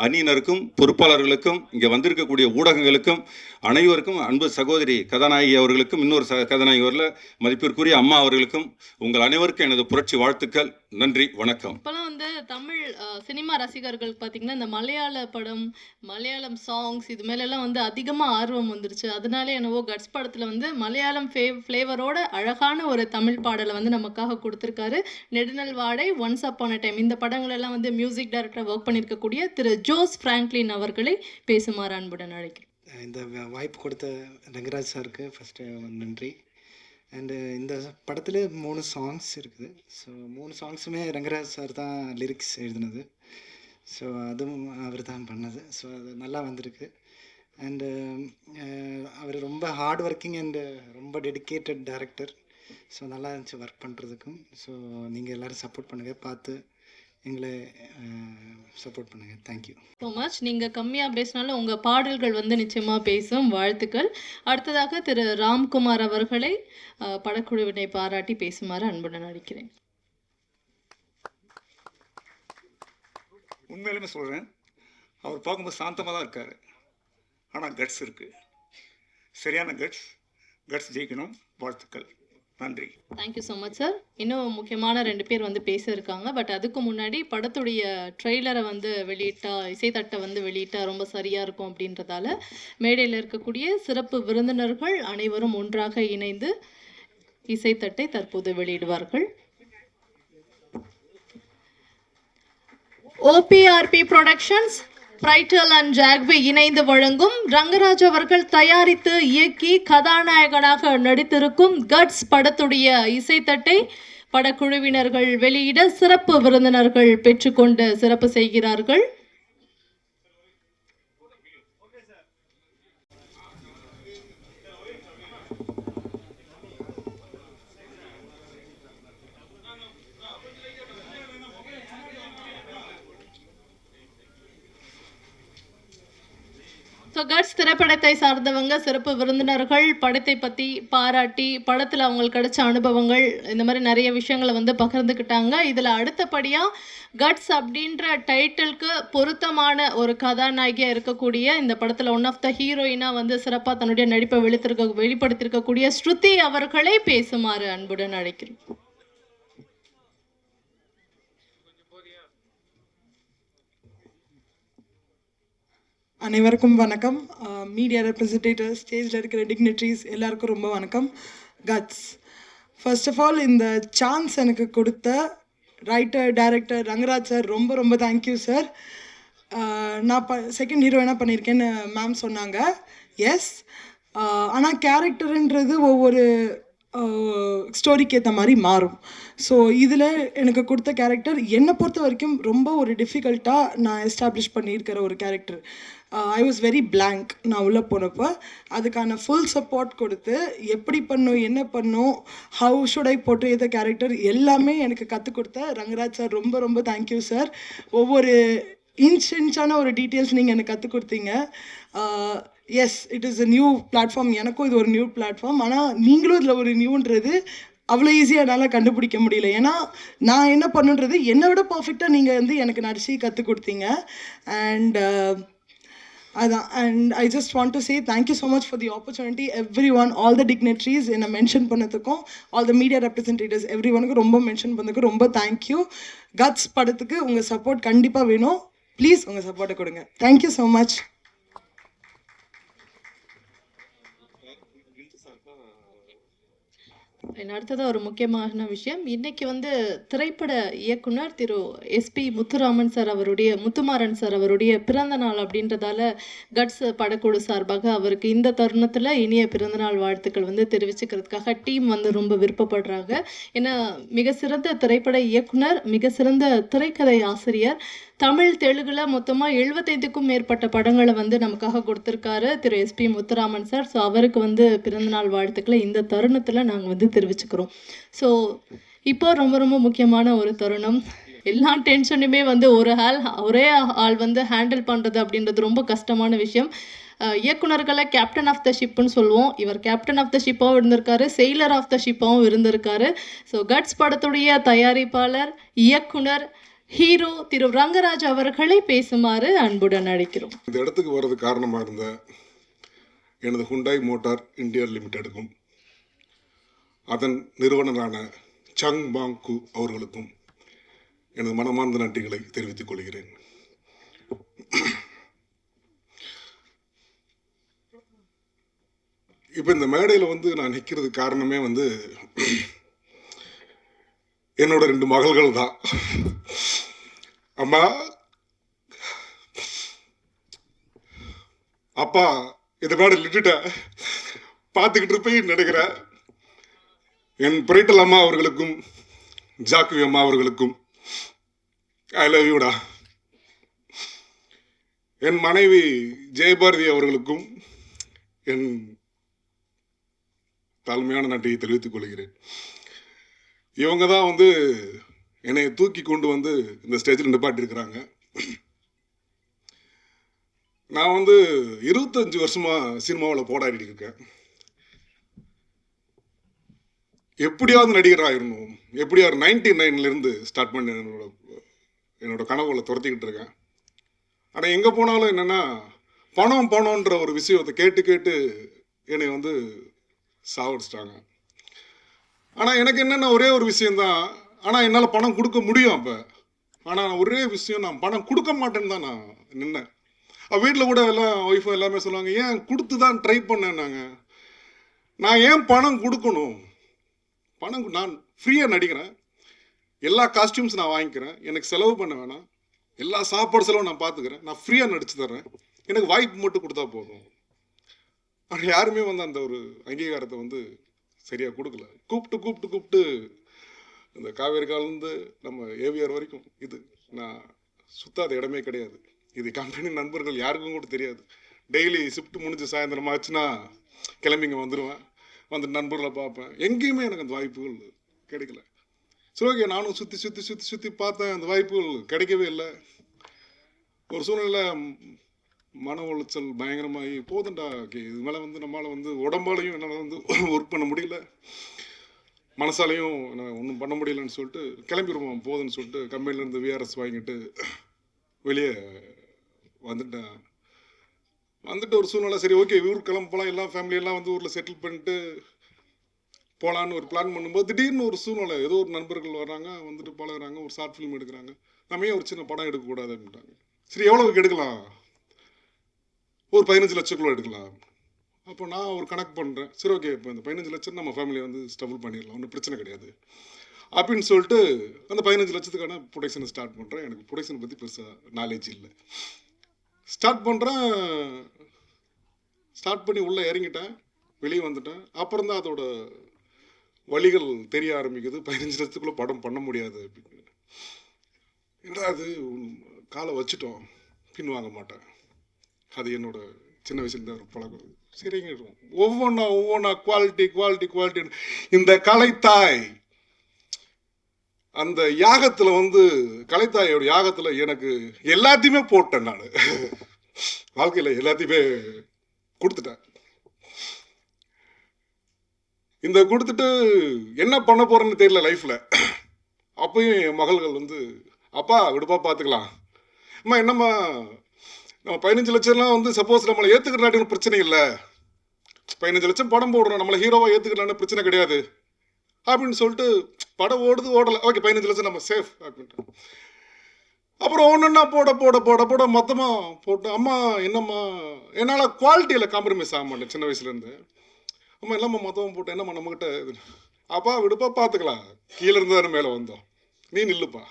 அணியினருக்கும் பொறுப்பாளர்களுக்கும் இங்கே வந்திருக்கக்கூடிய ஊடகங்களுக்கும் அனைவருக்கும் அன்பு சகோதரி கதாநாயகி அவர்களுக்கும் இன்னொரு கதாநாயகி அவர்கள் மதிப்பிற்குரிய அம்மா அவர்களுக்கும் உங்கள் அனைவருக்கும் எனது புரட்சி வாழ்த்துக்கள். நன்றி, வணக்கம். இப்போலாம் வந்து தமிழ் சினிமா ரசிகர்கள் பார்த்தீங்கன்னா இந்த மலையாள படம், மலையாளம் சாங்ஸ் இது மேலெல்லாம் வந்து அதிகமாக ஆர்வம் வந்துருச்சு. அதனாலே என்னவோ கட்ஸ் படத்தில் வந்து மலையாளம் ஃப்ளேவரோட அழகான ஒரு தமிழ் பாடலை வந்து நமக்காக கொடுத்துருக்காரு. நெடுநல் வாடை, ஒன்ஸ் அப்பான் அ டைம், இந்த படங்களெல்லாம் வந்து மியூசிக் டைரக்டர் ஒர்க் பண்ணியிருக்கக்கூடிய திரு ஜோஸ் ஃப்ராங்க்லின் அவர்களை பேசுமாறு அன்புடன் அழைக்கிறேன். இந்த வாய்ப்பு கொடுத்த ரங்கராஜ் சாருக்கு ஃபஸ்ட்டு நன்றி. அண்டு இந்த படத்தில் 3 சாங்ஸ் இருக்குது. ஸோ 3 சாங்ஸுமே ரங்கராஜ் சார் தான் லிரிக்ஸ் எழுதினது. ஸோ அதுவும் அவர் தான் பண்ணது. ஸோ அது நல்லா வந்திருக்கு. அண்டு அவர் ரொம்ப ஹார்ட் ஒர்க்கிங் அண்டு ரொம்ப டெடிக்கேட்டட் டைரக்டர். ஸோ நல்லா இருந்துச்சு ஒர்க் பண்ணுறதுக்கும். ஸோ நீங்கள் எல்லோரும் சப்போர்ட் பண்ணுங்கள், பார்த்து எங்களை சப்போர்ட் பண்ணுங்கள். Thank you so much. நீங்கள் கம்மியாக பேசினாலும் உங்கள் பாடல்கள் வந்து நிச்சயமாக பேசும். வாழ்த்துக்கள். அடுத்ததாக திரு ராம்குமார் அவர்களை படக்குழுவினை பாராட்டி பேசுமாறு அன்புடன் அழைக்கிறேன். உண்மையிலுமே சொல்கிறேன், அவர் பார்க்கும்போது சாந்தமாக தான் இருக்கார், ஆனால் கட்ஸ் இருக்குது, சரியான கட்ஸ் ஜெயிக்கணும். வாழ்த்துக்கள். நன்றி. Thank you so much sir. இன்னும் முக்கியமான 2 பேர் வந்து பேச இருக்காங்க. பட் அதுக்கு முன்னாடி படத்துடைய ட்ரெய்லரை வந்து வெளியிட்டா, இசைத்தட்டை வந்து வெளியிட்டா ரொம்ப சரியாக இருக்கும் அப்படின்றதால மேடையில் இருக்கக்கூடிய சிறப்பு விருந்தினர்கள் அனைவரும் ஒன்றாக இணைந்து இசைத்தட்டை தற்போது வெளியிடுவார்கள். OPRP ப்ரொடக்ஷன்ஸ், பிரைட்டல் அண்ட் ஜாக்வே இணைந்து வழங்கும், ரங்கராஜ் அவர்கள் தயாரித்து இயக்கி கதாநாயகனாக நடித்திருக்கும் கட்ஸ் படத்துடைய இசைத்தட்டை படக்குழுவினர்கள் வெளியிட சிறப்பு விருந்தினர்கள் பெற்றுக்கொண்டு சிறப்பு செய்கிறார்கள். ஸோ கட்ஸ் திரைப்படத்தை சார்ந்தவங்க சிறப்பு விருந்தினர்கள் படத்தை பற்றி பாராட்டி, படத்தில் அவங்களுக்கு கிடைச்ச அனுபவங்கள், இந்த மாதிரி நிறைய விஷயங்களை வந்து பகிர்ந்துக்கிட்டாங்க. இதில் அடுத்தபடியாக கட்ஸ் அப்படின்ற டைட்டிலுக்கு பொருத்தமான ஒரு கதாநாயகியாக இருக்கக்கூடிய, இந்த படத்தில் ஒன் ஆஃப் த ஹீரோயினாக வந்து சிறப்பாக தன்னுடைய நடிப்பை வெளிப்படுத்தியிருக்கக்கூடிய ஸ்ருதி அவர்களை பேசுமாறு அன்புடன் அழைக்கிறேன். அனைவருக்கும் வணக்கம். மீடியா ரெப்ரசன்டேட்டிவ், ஸ்டேஜில் இருக்கிற டிக்னிட்ரிஸ் எல்லாருக்கும் ரொம்ப வணக்கம். கட்ஸ், ஃபர்ஸ்ட் ஆஃப் ஆல் இந்த சான்ஸ் எனக்கு கொடுத்த ரைட்டர் டைரக்டர் ரங்கராஜ் சார் ரொம்ப ரொம்ப தேங்க்யூ சார். நான் செகண்ட் ஹீரோயினாக பண்ணியிருக்கேன்னு மேம் சொன்னாங்க. எஸ், ஆனால் கேரக்டருன்றது ஒவ்வொரு ஸ்டோரிக்கு ஏற்ற மாதிரி மாறும். ஸோ இதில் எனக்கு கொடுத்த கேரக்டர் என்னை பொறுத்த வரைக்கும் ரொம்ப ஒரு டிஃபிகல்ட்டாக நான் எஸ்டாப்ளிஷ் பண்ணியிருக்கிற ஒரு character. I was very blank. நான் உள்ளே போனப்போ அதுக்கான ஃபுல் சப்போர்ட் கொடுத்து எப்படி பண்ணும், என்ன பண்ணும், how should I portray the character எல்லாமே எனக்கு கற்றுக் கொடுத்த ரங்கராஜ் சார் ரொம்ப ரொம்ப தேங்க்யூ சார். ஒவ்வொரு இன்ச்சான ஒரு டீட்டெயில்ஸ் நீங்கள் எனக்கு கற்றுக் கொடுத்தீங்க. Yes, it is a new platform. எனக்கும் இது ஒரு நியூ பிளாட்ஃபார்ம். ஆனால் நீங்களும் இதில் ஒரு நியூன்றது அவ்வளோ ஈஸியாக என்னால் கண்டுபிடிக்க முடியல. ஏன்னா நான் என்ன பண்ணுன்றது என்னை விட பர்ஃபெக்டாக நீங்கள் வந்து எனக்கு நடிச்சு கற்றுக் கொடுத்தீங்க. அண்ட் அதான், and I just want to say thank you so much for the opportunity. Everyone, all the dignitaries என்னை மென்ஷன் பண்ணதுக்கும், all the media representatives every ஒனுக்கும் ரொம்ப மென்ஷன் பண்ணதுக்கும் ரொம்ப தேங்க்யூ. கட்ஸ் படத்துக்கு உங்கள் சப்போர்ட் கண்டிப்பாக வேணும். ப்ளீஸ் உங்கள் சப்போர்ட்டை கொடுங்க. Thank you so much. அடுத்ததாக ஒரு முக்கியமான விஷயம், இன்னைக்கு வந்து திரைப்பட இயக்குனர் திரு SP முத்துராமன் சார் அவருடைய, முத்துமாறன் சார் அவருடைய பிறந்த நாள் அப்படின்றதால கட்ஸ் படக்குழு சார்பாக அவருக்கு இந்த தருணத்தில் இனிய பிறந்தநாள் வாழ்த்துக்கள் வந்து தெரிவிச்சுக்கிறதுக்காக டீம் வந்து ரொம்ப விருப்பப்படுறாங்க. ஏன்னா மிக சிறந்த திரைப்பட இயக்குனர், மிக சிறந்த திரைக்கதை ஆசிரியர், தமிழ் தெலுங்குல மொத்தமாக 75க்கும் மேற்பட்ட படங்களை வந்து நமக்காக கொடுத்துருக்காரு திரு SP முத்துராமன் சார். ஸோ அவருக்கு வந்து பிறந்தநாள் வாழ்த்துக்களை இந்த தருணத்தில் நாங்கள் வந்து தெரிவிச்சுக்கிறோம். ஸோ இப்போ ரொம்ப ரொம்ப முக்கியமான ஒரு தருணம், எல்லா டென்ஷனுமே வந்து ஒரே ஆள் வந்து ஹேண்டில் பண்ணுறது அப்படின்றது ரொம்ப கஷ்டமான விஷயம். இயக்குனர்களை கேப்டன் ஆஃப் த ஷிப்னு சொல்லுவோம். இவர் கேப்டன் ஆஃப் த ஷிப்பாகவும் இருந்திருக்காரு, செயிலர் ஆஃப் த ஷிப்பாகவும் இருந்திருக்காரு. ஸோ கட்ஸ் படத்துடைய தயாரிப்பாளர், இயக்குனர், ஹீரோ திரு ரங்கராஜ் அவர்களை பேசுமாறு அன்புடன் அழைக்கிறோம். இந்த இடத்துக்கு வர்றது காரணமாக இருந்த எனது ஹுண்டாய் மோட்டார் இந்தியா லிமிடெடுக்கும் அதன் நிறுவனரான சங் பாங்கு அவர்களுக்கும் எனது மனமார்ந்த நன்றிகளை தெரிவித்துக் கொள்கிறேன். இப்போ இந்த மேடையில் வந்து நான் நிற்கிறது காரணமே வந்து என்னோட 2 மகள்கள் தான். அம்மா, அப்பா இந்த மேடை லிட்டுட்ட பார்த்துக்கிட்டு இருப்பேன் நினைக்கிறேன். என் பிரைட்டல் அம்மா அவர்களுக்கும் ஜாக்குவி அம்மா அவர்களுக்கும் ஐ லவ் யூடா. என் மனைவி ஜெயபாரதி அவர்களுக்கும் என் தாழ்மையான நன்றியை தெரிவித்துக் கொள்கிறேன். இவங்க தான் வந்து என்னை தூக்கி கொண்டு வந்து இந்த ஸ்டேஜில் நிப்பாட்டியிருக்கிறாங்க. நான் வந்து 25 வருஷமா சினிமாவில் போராடிட்டு இருக்கேன். எப்படியாவது நடிகர் ஆயிடணும், எப்படியாவது 99 ஸ்டார்ட் பண்ண என்னோட கனவுகளை துரத்திக்கிட்டு இருக்கேன். ஆனால் எங்கே போனாலும் என்னென்னா பணம்ன்ற ஒரு விஷயத்தை கேட்டு கேட்டு என்னை வந்து சாவடிச்சிட்டாங்க. ஆனால் எனக்கு என்னென்ன ஒரே ஒரு விஷயந்தான், ஆனால் என்னால் பணம் கொடுக்க முடியும். அப்போ ஆனால் ஒரே விஷயம், நான் பணம் கொடுக்க மாட்டேன்னு தான் நான் நின்னேன். வீட்டில் கூட எல்லாம் ஒய்ஃபும் எல்லாமே சொல்லுவாங்க, ஏன் கொடுத்து தான் ட்ரை பண்ணேன்னாங்க. நான் ஏன் பணம் கொடுக்கணும்? பணம் நான் ஃப்ரீயாக நடிக்கிறேன், எல்லா காஸ்டியூம்ஸ் நான் வாங்கிக்கிறேன், எனக்கு செலவு பண்ண வேணாம், எல்லா சாப்பாடு செலவும் நான் பார்த்துக்கிறேன், நான் ஃப்ரீயாக நடிச்சு தர்றேன், எனக்கு வாய்ப்பு மட்டும் கொடுத்தா போதும். ஆனால் யாருமே வந்து அந்த ஒரு அங்கீகாரத்தை வந்து சரியாக கொடுக்கல. கூப்பிட்டு இந்த காவேரி காலேருந்து நம்ம ஏவிஆர் வரைக்கும் இது நான் சுத்தாத இடமே கிடையாது. இது கம்பெனி நண்பர்கள் யாருக்கும் கூட தெரியாது. டெய்லி ஷிஃப்ட் முடிஞ்சு சாயந்தரம் ஆச்சுன்னா கிளம்பிங்க வந்துடுவேன், வந்து நண்பர்களை பார்ப்பேன். எங்கேயுமே எனக்கு அந்த வாய்ப்புகள் கிடைக்கல. சரி, ஓகே, நானும் சுற்றி பார்த்தேன், அந்த வாய்ப்புகள் கிடைக்கவே இல்லை. ஒரு சூழ்நிலை மன உளைச்சல் பயங்கரமாகி போதுண்டா, இது மேலே வந்து நம்மளால் வந்து உடம்பாலையும் என்னால் வந்து ஒர்க் பண்ண முடியல, மனசாலையும் நான் ஒன்றும் பண்ண முடியலன்னு சொல்லிட்டு கிளம்பிடுவோம் போதுன்னு சொல்லிட்டு கம்பெனிலேருந்து விஆர்எஸ் வாங்கிட்டு வெளியே வந்துட்டேன். வந்துட்டு ஒரு சூழ்நிலை, சரி ஓகே ஊருக்கு கிளம்பலாம், எல்லாம் ஃபேமிலியெல்லாம் வந்து ஊரில் செட்டில் பண்ணிட்டு போகலான்னு ஒரு பிளான் பண்ணும்போது திடீர்னு ஒரு சூழ்நிலை, ஏதோ ஒரு நண்பர்கள் வர்றாங்க, வந்துட்டு பழகுறாங்க, ஒரு ஷார்ட் ஃபிலிம் எடுக்கிறாங்க. நம்ம ஏன் ஒரு சின்ன படம் எடுக்கக்கூடாது அப்படின்ட்டாங்க. சரி, எவ்வளோவுக்கு எடுக்கலாம்? ஒரு 15 லட்சக்குள்ள எடுக்கலாம். அப்போ நான் ஒரு கணக்கு பண்ணுறேன், சரி ஓகே, இப்போ இந்த 15 லட்சம் நம்ம ஃபேமிலியை வந்து ஸ்டபுள் பண்ணிடலாம், ஒன்றும் பிரச்சனை கிடையாது அப்படின்னு சொல்லிட்டு அந்த 15 லட்சத்துக்கான ப்ரொடக்ஷனை ஸ்டார்ட் பண்ணுறேன். எனக்கு ப்ரொடக்ஷனை பற்றி பெருசாக நாலேஜ் இல்லை. ஸ்டார்ட் பண்ணுறேன், ஸ்டார்ட் பண்ணி உள்ளே இறங்கிட்டேன், வெளியே வந்துட்டேன். அப்புறம் தான் அதோட வழிகள் தெரிய ஆரம்பிக்குது. 15 லட்சத்துக்குள்ளே படம் பண்ண முடியாது அப்படின்னு. ஏன்னா அது காலை வச்சுட்டோம், பின் வாங்க மாட்டேன். அது என்னோட சின்ன வயசுலேருந்து ஒரு பழக்கம். சரிங்க, ஒவ்வொன்றா குவாலிட்டி. இந்த கலைத்தாய் அந்த யாகத்தில் வந்து கலைத்தாயோட யாகத்தில் எனக்கு எல்லாத்தையுமே போட்டேன். நான் வாழ்க்கையில் எல்லாத்தையுமே கொடுத்துட்டேன். இந்த கொடுத்துட்டு என்ன பண்ண போறேன்னு தெரியல லைஃப்பில். அப்பயும் என் மகள்கள் வந்து, அப்பா விடுப்பா பார்த்துக்கலாம், அம்மா என்னம்மா நம்ம 15 லட்சம்லாம் வந்து சப்போஸ் நம்மளை ஏற்றுக்கிறாட்டின்னு பிரச்சனை இல்லை, 15 லட்சம் படம் போடுறோம், நம்மளை ஹீரோவாக ஏற்றுக்கிறான்னு பிரச்சனை கிடையாது அப்படின்னு சொல்லிட்டு படம் ஓடலை, ஓகே 15 லட்சம் நம்ம சேஃப் அப்படின்ட்டு. அப்புறம் ஒன்றுன்னா போட மொத்தமாக போட்டு, அம்மா என்னம்மா என்னால் குவாலிட்டியில் காம்ப்ரமைஸ் ஆக மாட்டேன் சின்ன வயசுலேருந்து. அம்மா எல்லாம்மா மொத்தமாக போட்டேன், என்னம்மா நம்மக்கிட்ட அப்பா விடுப்பா பார்த்துக்கலாம், கீழே இருந்து தானே மேலே வந்தோம், நீ நில்லுப்பா,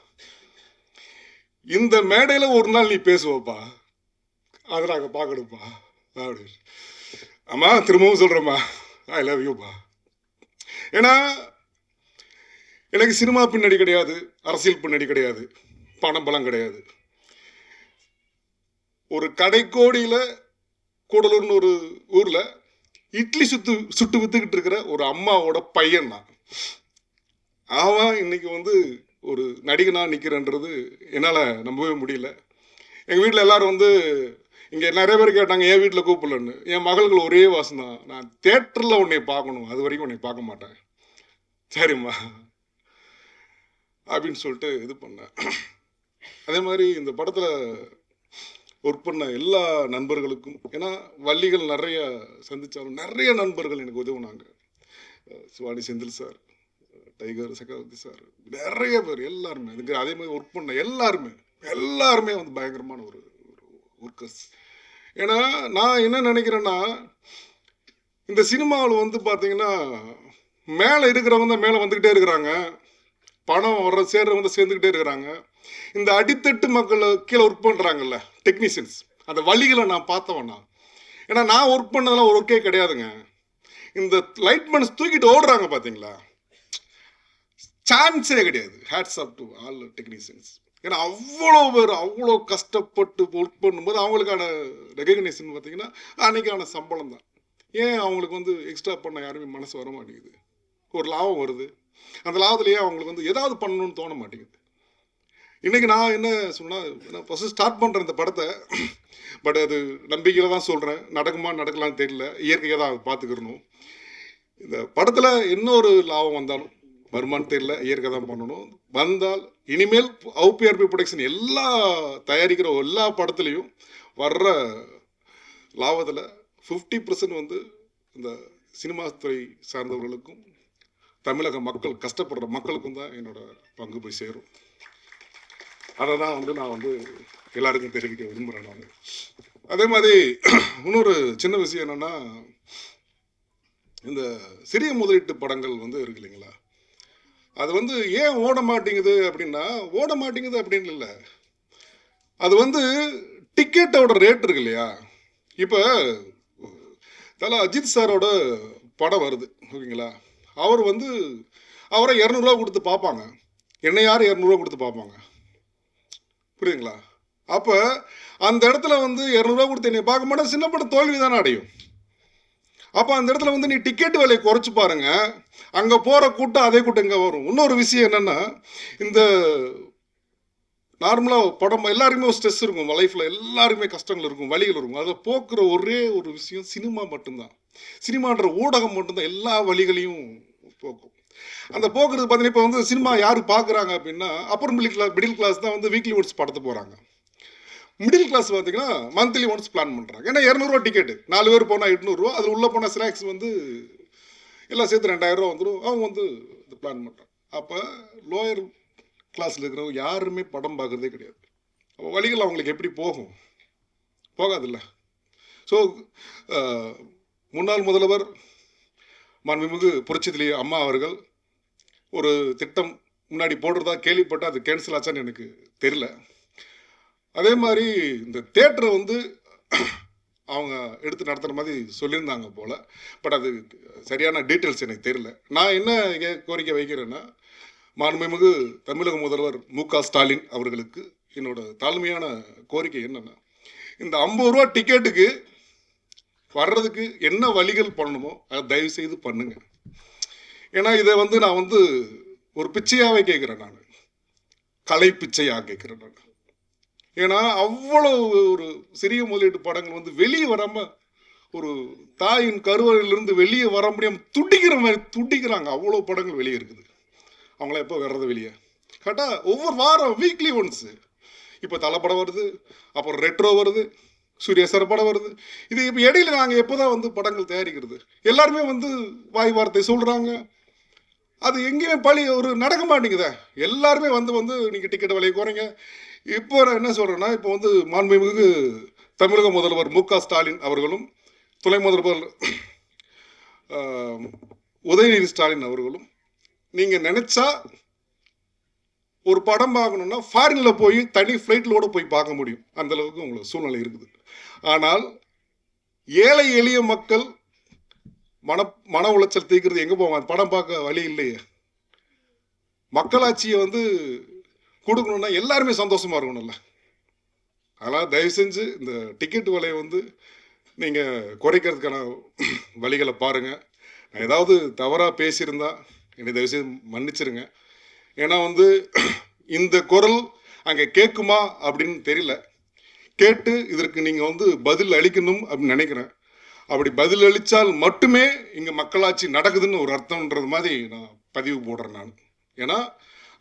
இந்த மேடையில் ஒரு நாள் நீ பேசுவப்பா, அதை நாங்கள் பார்க்கணும்ப்பா அப்படின்னு. அம்மா திரும்பவும் சொல்கிறேம்மா, ஐ லவ் யூப்பா. ஏன்னா எனக்கு சினிமா பின்னாடி கிடையாது, அரசியல் பின்னாடி கிடையாது, பணம் பலம் கிடையாது. ஒரு கடைக்கோடியில் கூடலூர்னு ஒரு ஊரில் இட்லி சுட்டு வித்துக்கிட்டு இருக்கிற ஒரு அம்மாவோட பையன் நான். அவன் இன்னைக்கு வந்து ஒரு நடிகனாக நிற்கிறேன்றது என்னால் நம்பவே முடியல. எங்கள் வீட்டில் எல்லோரும் வந்து இங்கே நிறைய பேர் கேட்டாங்க என் வீட்டில் கூப்பிடலன்னு. என் மகள்கள் ஒரே வாசம் தான், நான் தேட்டரில் உன்னை பார்க்கணும், அது வரைக்கும் உன்னை பார்க்க மாட்டேன், சரிம்மா அப்படின்னு சொல்லிட்டு இது பண்ணேன். அதே மாதிரி இந்த படத்தில் ஒர்க் பண்ண எல்லா நண்பர்களுக்கும், ஏன்னா வள்ளிகள் நிறைய சந்தித்தாலும் நிறைய நண்பர்கள் எனக்கு உதவுனாங்க. சிவானி செந்தில் சார், டைகர் சக்கரவர்த்தி சார், நிறைய பேர் எல்லாருமே இதுக்கு அதே மாதிரி ஒர்க் பண்ண எல்லாருமே வந்து பயங்கரமான ஒரு ஒர்க்கர்ஸ். ஏன்னா நான் என்ன நினைக்கிறேன்னா, இந்த சினிமாவில் வந்து பார்த்தீங்கன்னா மேலே இருக்கிறவங்க தான் மேலே வந்துக்கிட்டே இருக்கிறாங்க, பணம் வர்ற சேர்றவங்க வந்து சேர்ந்துக்கிட்டே இருக்கிறாங்க. இந்த அடித்தட்டு மக்கள் கீழே ஒர்க் பண்ணுறாங்கல்ல டெக்னீஷியன்ஸ், அந்த வழிகளை நான் பார்த்தவண்ணா. ஏன்னா நான் ஒர்க் பண்ணதெல்லாம் ஒரு ஒர்க்கே கிடையாதுங்க. இந்த லைட்மேன்ஸ் தூக்கிட்டு ஓடுறாங்க பார்த்தீங்களா, சான்ஸே கிடையாது. Hats off to all technicians. ஏன்னா அவ்வளோ பேர் அவ்வளோ கஷ்டப்பட்டு ஒர்க் பண்ணும்போது அவங்களுக்கான ரெகக்னேஷன் பார்த்தீங்கன்னா அன்றைக்கான சம்பளம் தான். ஏன் அவங்களுக்கு வந்து எக்ஸ்ட்ரா பண்ண யாருமே மனசு வர மாட்டேங்குது. ஒரு லாபம் வருது, அந்த லாபத்துலேயே அவங்களுக்கு வந்து ஏதாவது பண்ணணும்னு தோண மாட்டேங்குது. இன்றைக்கி நான் என்ன சொன்னால், நான் ஃபஸ்ட்டு ஸ்டார்ட் பண்ணுறேன் இந்த படத்தை, பட் அது நம்பிக்கையில் தான் சொல்கிறேன். நடக்குமா நடக்கலான்னு தெரியல, இயற்கையாக தான் பார்த்துக்கிறணும். இந்த படத்தில் இன்னொரு லாபம் வந்தாலும் வருமானு தெரியல, இயற்கை தான் பண்ணணும். வந்தால் இனிமேல் OPRP ப்ரொடக்ஷன் எல்லா தயாரிக்கிற எல்லா படத்துலையும் வர்ற லாபத்தில் 50% வந்து இந்த சினிமா துறை சார்ந்தவர்களுக்கும் தமிழக மக்கள் கஷ்டப்படுற மக்களுக்கும் தான் என்னோட பங்கு போய் சேரும். அதை தான் வந்து நான் வந்து எல்லாருக்கும் தெரிவிக்க விரும்புகிறேன். நான் அதே மாதிரி இன்னொரு சின்ன விஷயம் என்னென்னா, இந்த சிறிய முதலீட்டு படங்கள் வந்து இருக்கு இல்லைங்களா, அது வந்து ஏன் ஓட மாட்டேங்குது அப்படின்னா, ஓட மாட்டேங்குது அப்படின்னு இல்லை, அது வந்து டிக்கெட்டோட ரேட் இருக்கு இல்லையா. இப்போ தலை அஜித் சாரோட படம் வருது ஓகேங்களா, அவர் வந்து அவரை 200 கொடுத்து பார்ப்பாங்க, என்னை யார் 200 கொடுத்து பார்ப்பாங்க, புரியுதுங்களா. அப்போ அந்த இடத்துல வந்து 200 கொடுத்து என்னை பார்க்க மாட்டேன், சின்ன படம் தோல்வி தானே அடையும். அப்போ அந்த இடத்துல வந்து நீ டிக்கெட் விலையை குறைச்சி பாருங்க, அங்கே போகிற கூட்டம் அதே கூட்டம் இங்கே வரும். இன்னொரு விஷயம் என்னென்னா, இந்த நார்மலாக படம் எல்லாருக்குமே ஒரு ஸ்ட்ரெஸ் இருக்கும், லைஃப்பில் எல்லாருக்குமே கஷ்டங்கள் இருக்கும், வலிகள் இருக்கும். அதை போக்குற ஒரே ஒரு விஷயம் சினிமா மட்டும்தான். சினிமான்ற ஊடகம் மட்டும்தான் எல்லா வலிகளையும் போக்கும். அந்த போக்குறது பார்த்தீங்கன்னா, இப்போ வந்து சினிமா யார் பார்க்குறாங்க அப்படின்னா, அப்பர் மிடில் கிளாஸ் தான் வந்து வீக்லி ஒன்ஸ் படத்தை போகிறாங்க. மிடில் கிளாஸ் பார்த்தீங்கன்னா மந்த்லி ஒன்ஸ் பிளான் பண்ணுறாங்க. ஏன்னா 200 டிக்கெட்டு, 4 பேர் போனால் 800, அதில் உள்ளே போனால் ஸ்நாக்ஸ் வந்து எல்லாம் சேர்த்து 2000 வந்துடும். அவங்க வந்து இது பிளான் பண்ணுறாங்க. அப்போ லோயர் கிளாஸில் இருக்கிறவங்க யாருமே படம் பார்க்குறதே கிடையாது. அப்போ வழிகள் அவங்களுக்கு எப்படி போகும்? போகாதில்ல. ஸோ முன்னாள் முதல்வர் மாண்புமிகு புரட்சித்தலைவி அம்மா அவர்கள் ஒரு திட்டம் முன்னாடி போடுறதா கேள்விப்பட்டு அது கேன்சல் ஆச்சான்னு எனக்கு தெரியல. அதே மாதிரி இந்த தேட்டரை வந்து அவங்க எடுத்து நடத்துகிற மாதிரி சொல்லியிருந்தாங்க போல், பட் அது சரியான டீட்டெயில்ஸ் எனக்கு தெரியல. நான் என்ன கோரிக்கை வைக்கிறேன்னா, மாண்புமிகு தமிழக முதல்வர் மு.க. ஸ்டாலின் அவர்களுக்கு என்னோட தாழ்மையான கோரிக்கை என்னென்னா, இந்த 50 ரூபா டிக்கெட்டுக்கு வர்றதுக்கு என்ன வழிகள் பண்ணணுமோ அதை தயவு செய்து பண்ணுங்க. ஏன்னா இதை வந்து நான் வந்து ஒரு பிச்சையாகவே கேட்குறேன், நான் கலை பிச்சையாக கேட்குறேன் நான். ஏன்னா அவ்வளோ ஒரு சிறிய முதலீட்டு படங்கள் வந்து வெளியே வராமல், ஒரு தாயின் கருவறையிலிருந்து வெளியே வர முடியாமல் துடிக்கிற மாதிரி துடிக்கிறாங்க. அவ்வளோ படங்கள் வெளியே இருக்குது. அவங்களாம் எப்போ வர்றது வெளியே கேட்டால் ஒவ்வொரு வாரம் வீக்லி ஒன்ஸு. இப்போ தலை படம் வருது, அப்புறம் ரெட்ரோ வருது, சூர்யா சார் படம் வருது. இது இப்போ இடையில நாங்கள் எப்போ தான் வந்து படங்கள் தயாரிக்கிறது? எல்லாருமே வந்து வாய் வார்த்தை சொல்கிறாங்க, அது எங்கேயுமே பழி ஒரு நடக்க மாட்டேங்குதே. எல்லாருமே வந்து வந்து நீங்கள் டிக்கெட் விலையை குறைங்க. இப்போ நான் என்ன சொல்கிறேன்னா, இப்போ வந்து மாண்புமிகு தமிழக முதல்வர் மு.க. ஸ்டாலின் அவர்களும் துணை முதல்வர் உதயநிதி ஸ்டாலின் அவர்களும் நீங்கள் நினச்சா ஒரு படம் பார்க்கணுன்னா ஃபாரினில் போய் தனி ஃப்ளைட்டிலோடு போய் பார்க்க முடியும், அந்தளவுக்கு உங்களுக்கு சூழ்நிலை இருக்குது. ஆனால் ஏழை எளிய மக்கள் மன உளைச்சல் தீர்க்கிறது எங்கே போவாங்க? படம் பார்க்க வழி இல்லையே. மக்களாட்சியை வந்து கொடுக்கணுன்னா எல்லாருமே சந்தோஷமாக இருக்கணும்ல. அதனால் தயவு செஞ்சு இந்த டிக்கெட் விலையை வந்து நீங்கள் குறைக்கிறதுக்கான வழிகளை பாருங்கள். நான் ஏதாவது தவறாக பேசியிருந்தா என்னை தயவுசெய்து மன்னிச்சிருங்க. ஏன்னா வந்து இந்த குரல் அங்கே கேட்குமா அப்படின்னு தெரியல. கேட்டு இதற்கு நீங்கள் வந்து பதில் அளிக்கணும் அப்படின்னு நினைக்கிறேன். அப்படி பதில் அளித்தால் மட்டுமே இங்கே மக்களாட்சி நடக்குதுன்னு ஒரு அர்த்தம்ன்றது மாதிரி நான் பதிவு போடுறேன் நான். ஏன்னா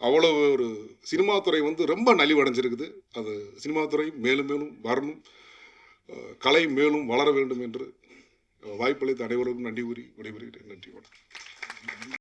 அவ்வளோ ஒரு சினிமாத்துறை வந்து ரொம்ப நலிவடைஞ்சிருக்குது. அது சினிமாத்துறை மேலும் மேலும் வரணும், கலை மேலும் வளர வேண்டும் என்று வாய்ப்பளித்த அனைவருக்கும் நன்றி கூறி விடைபெறுகிறேன். நன்றி, வணக்கம்.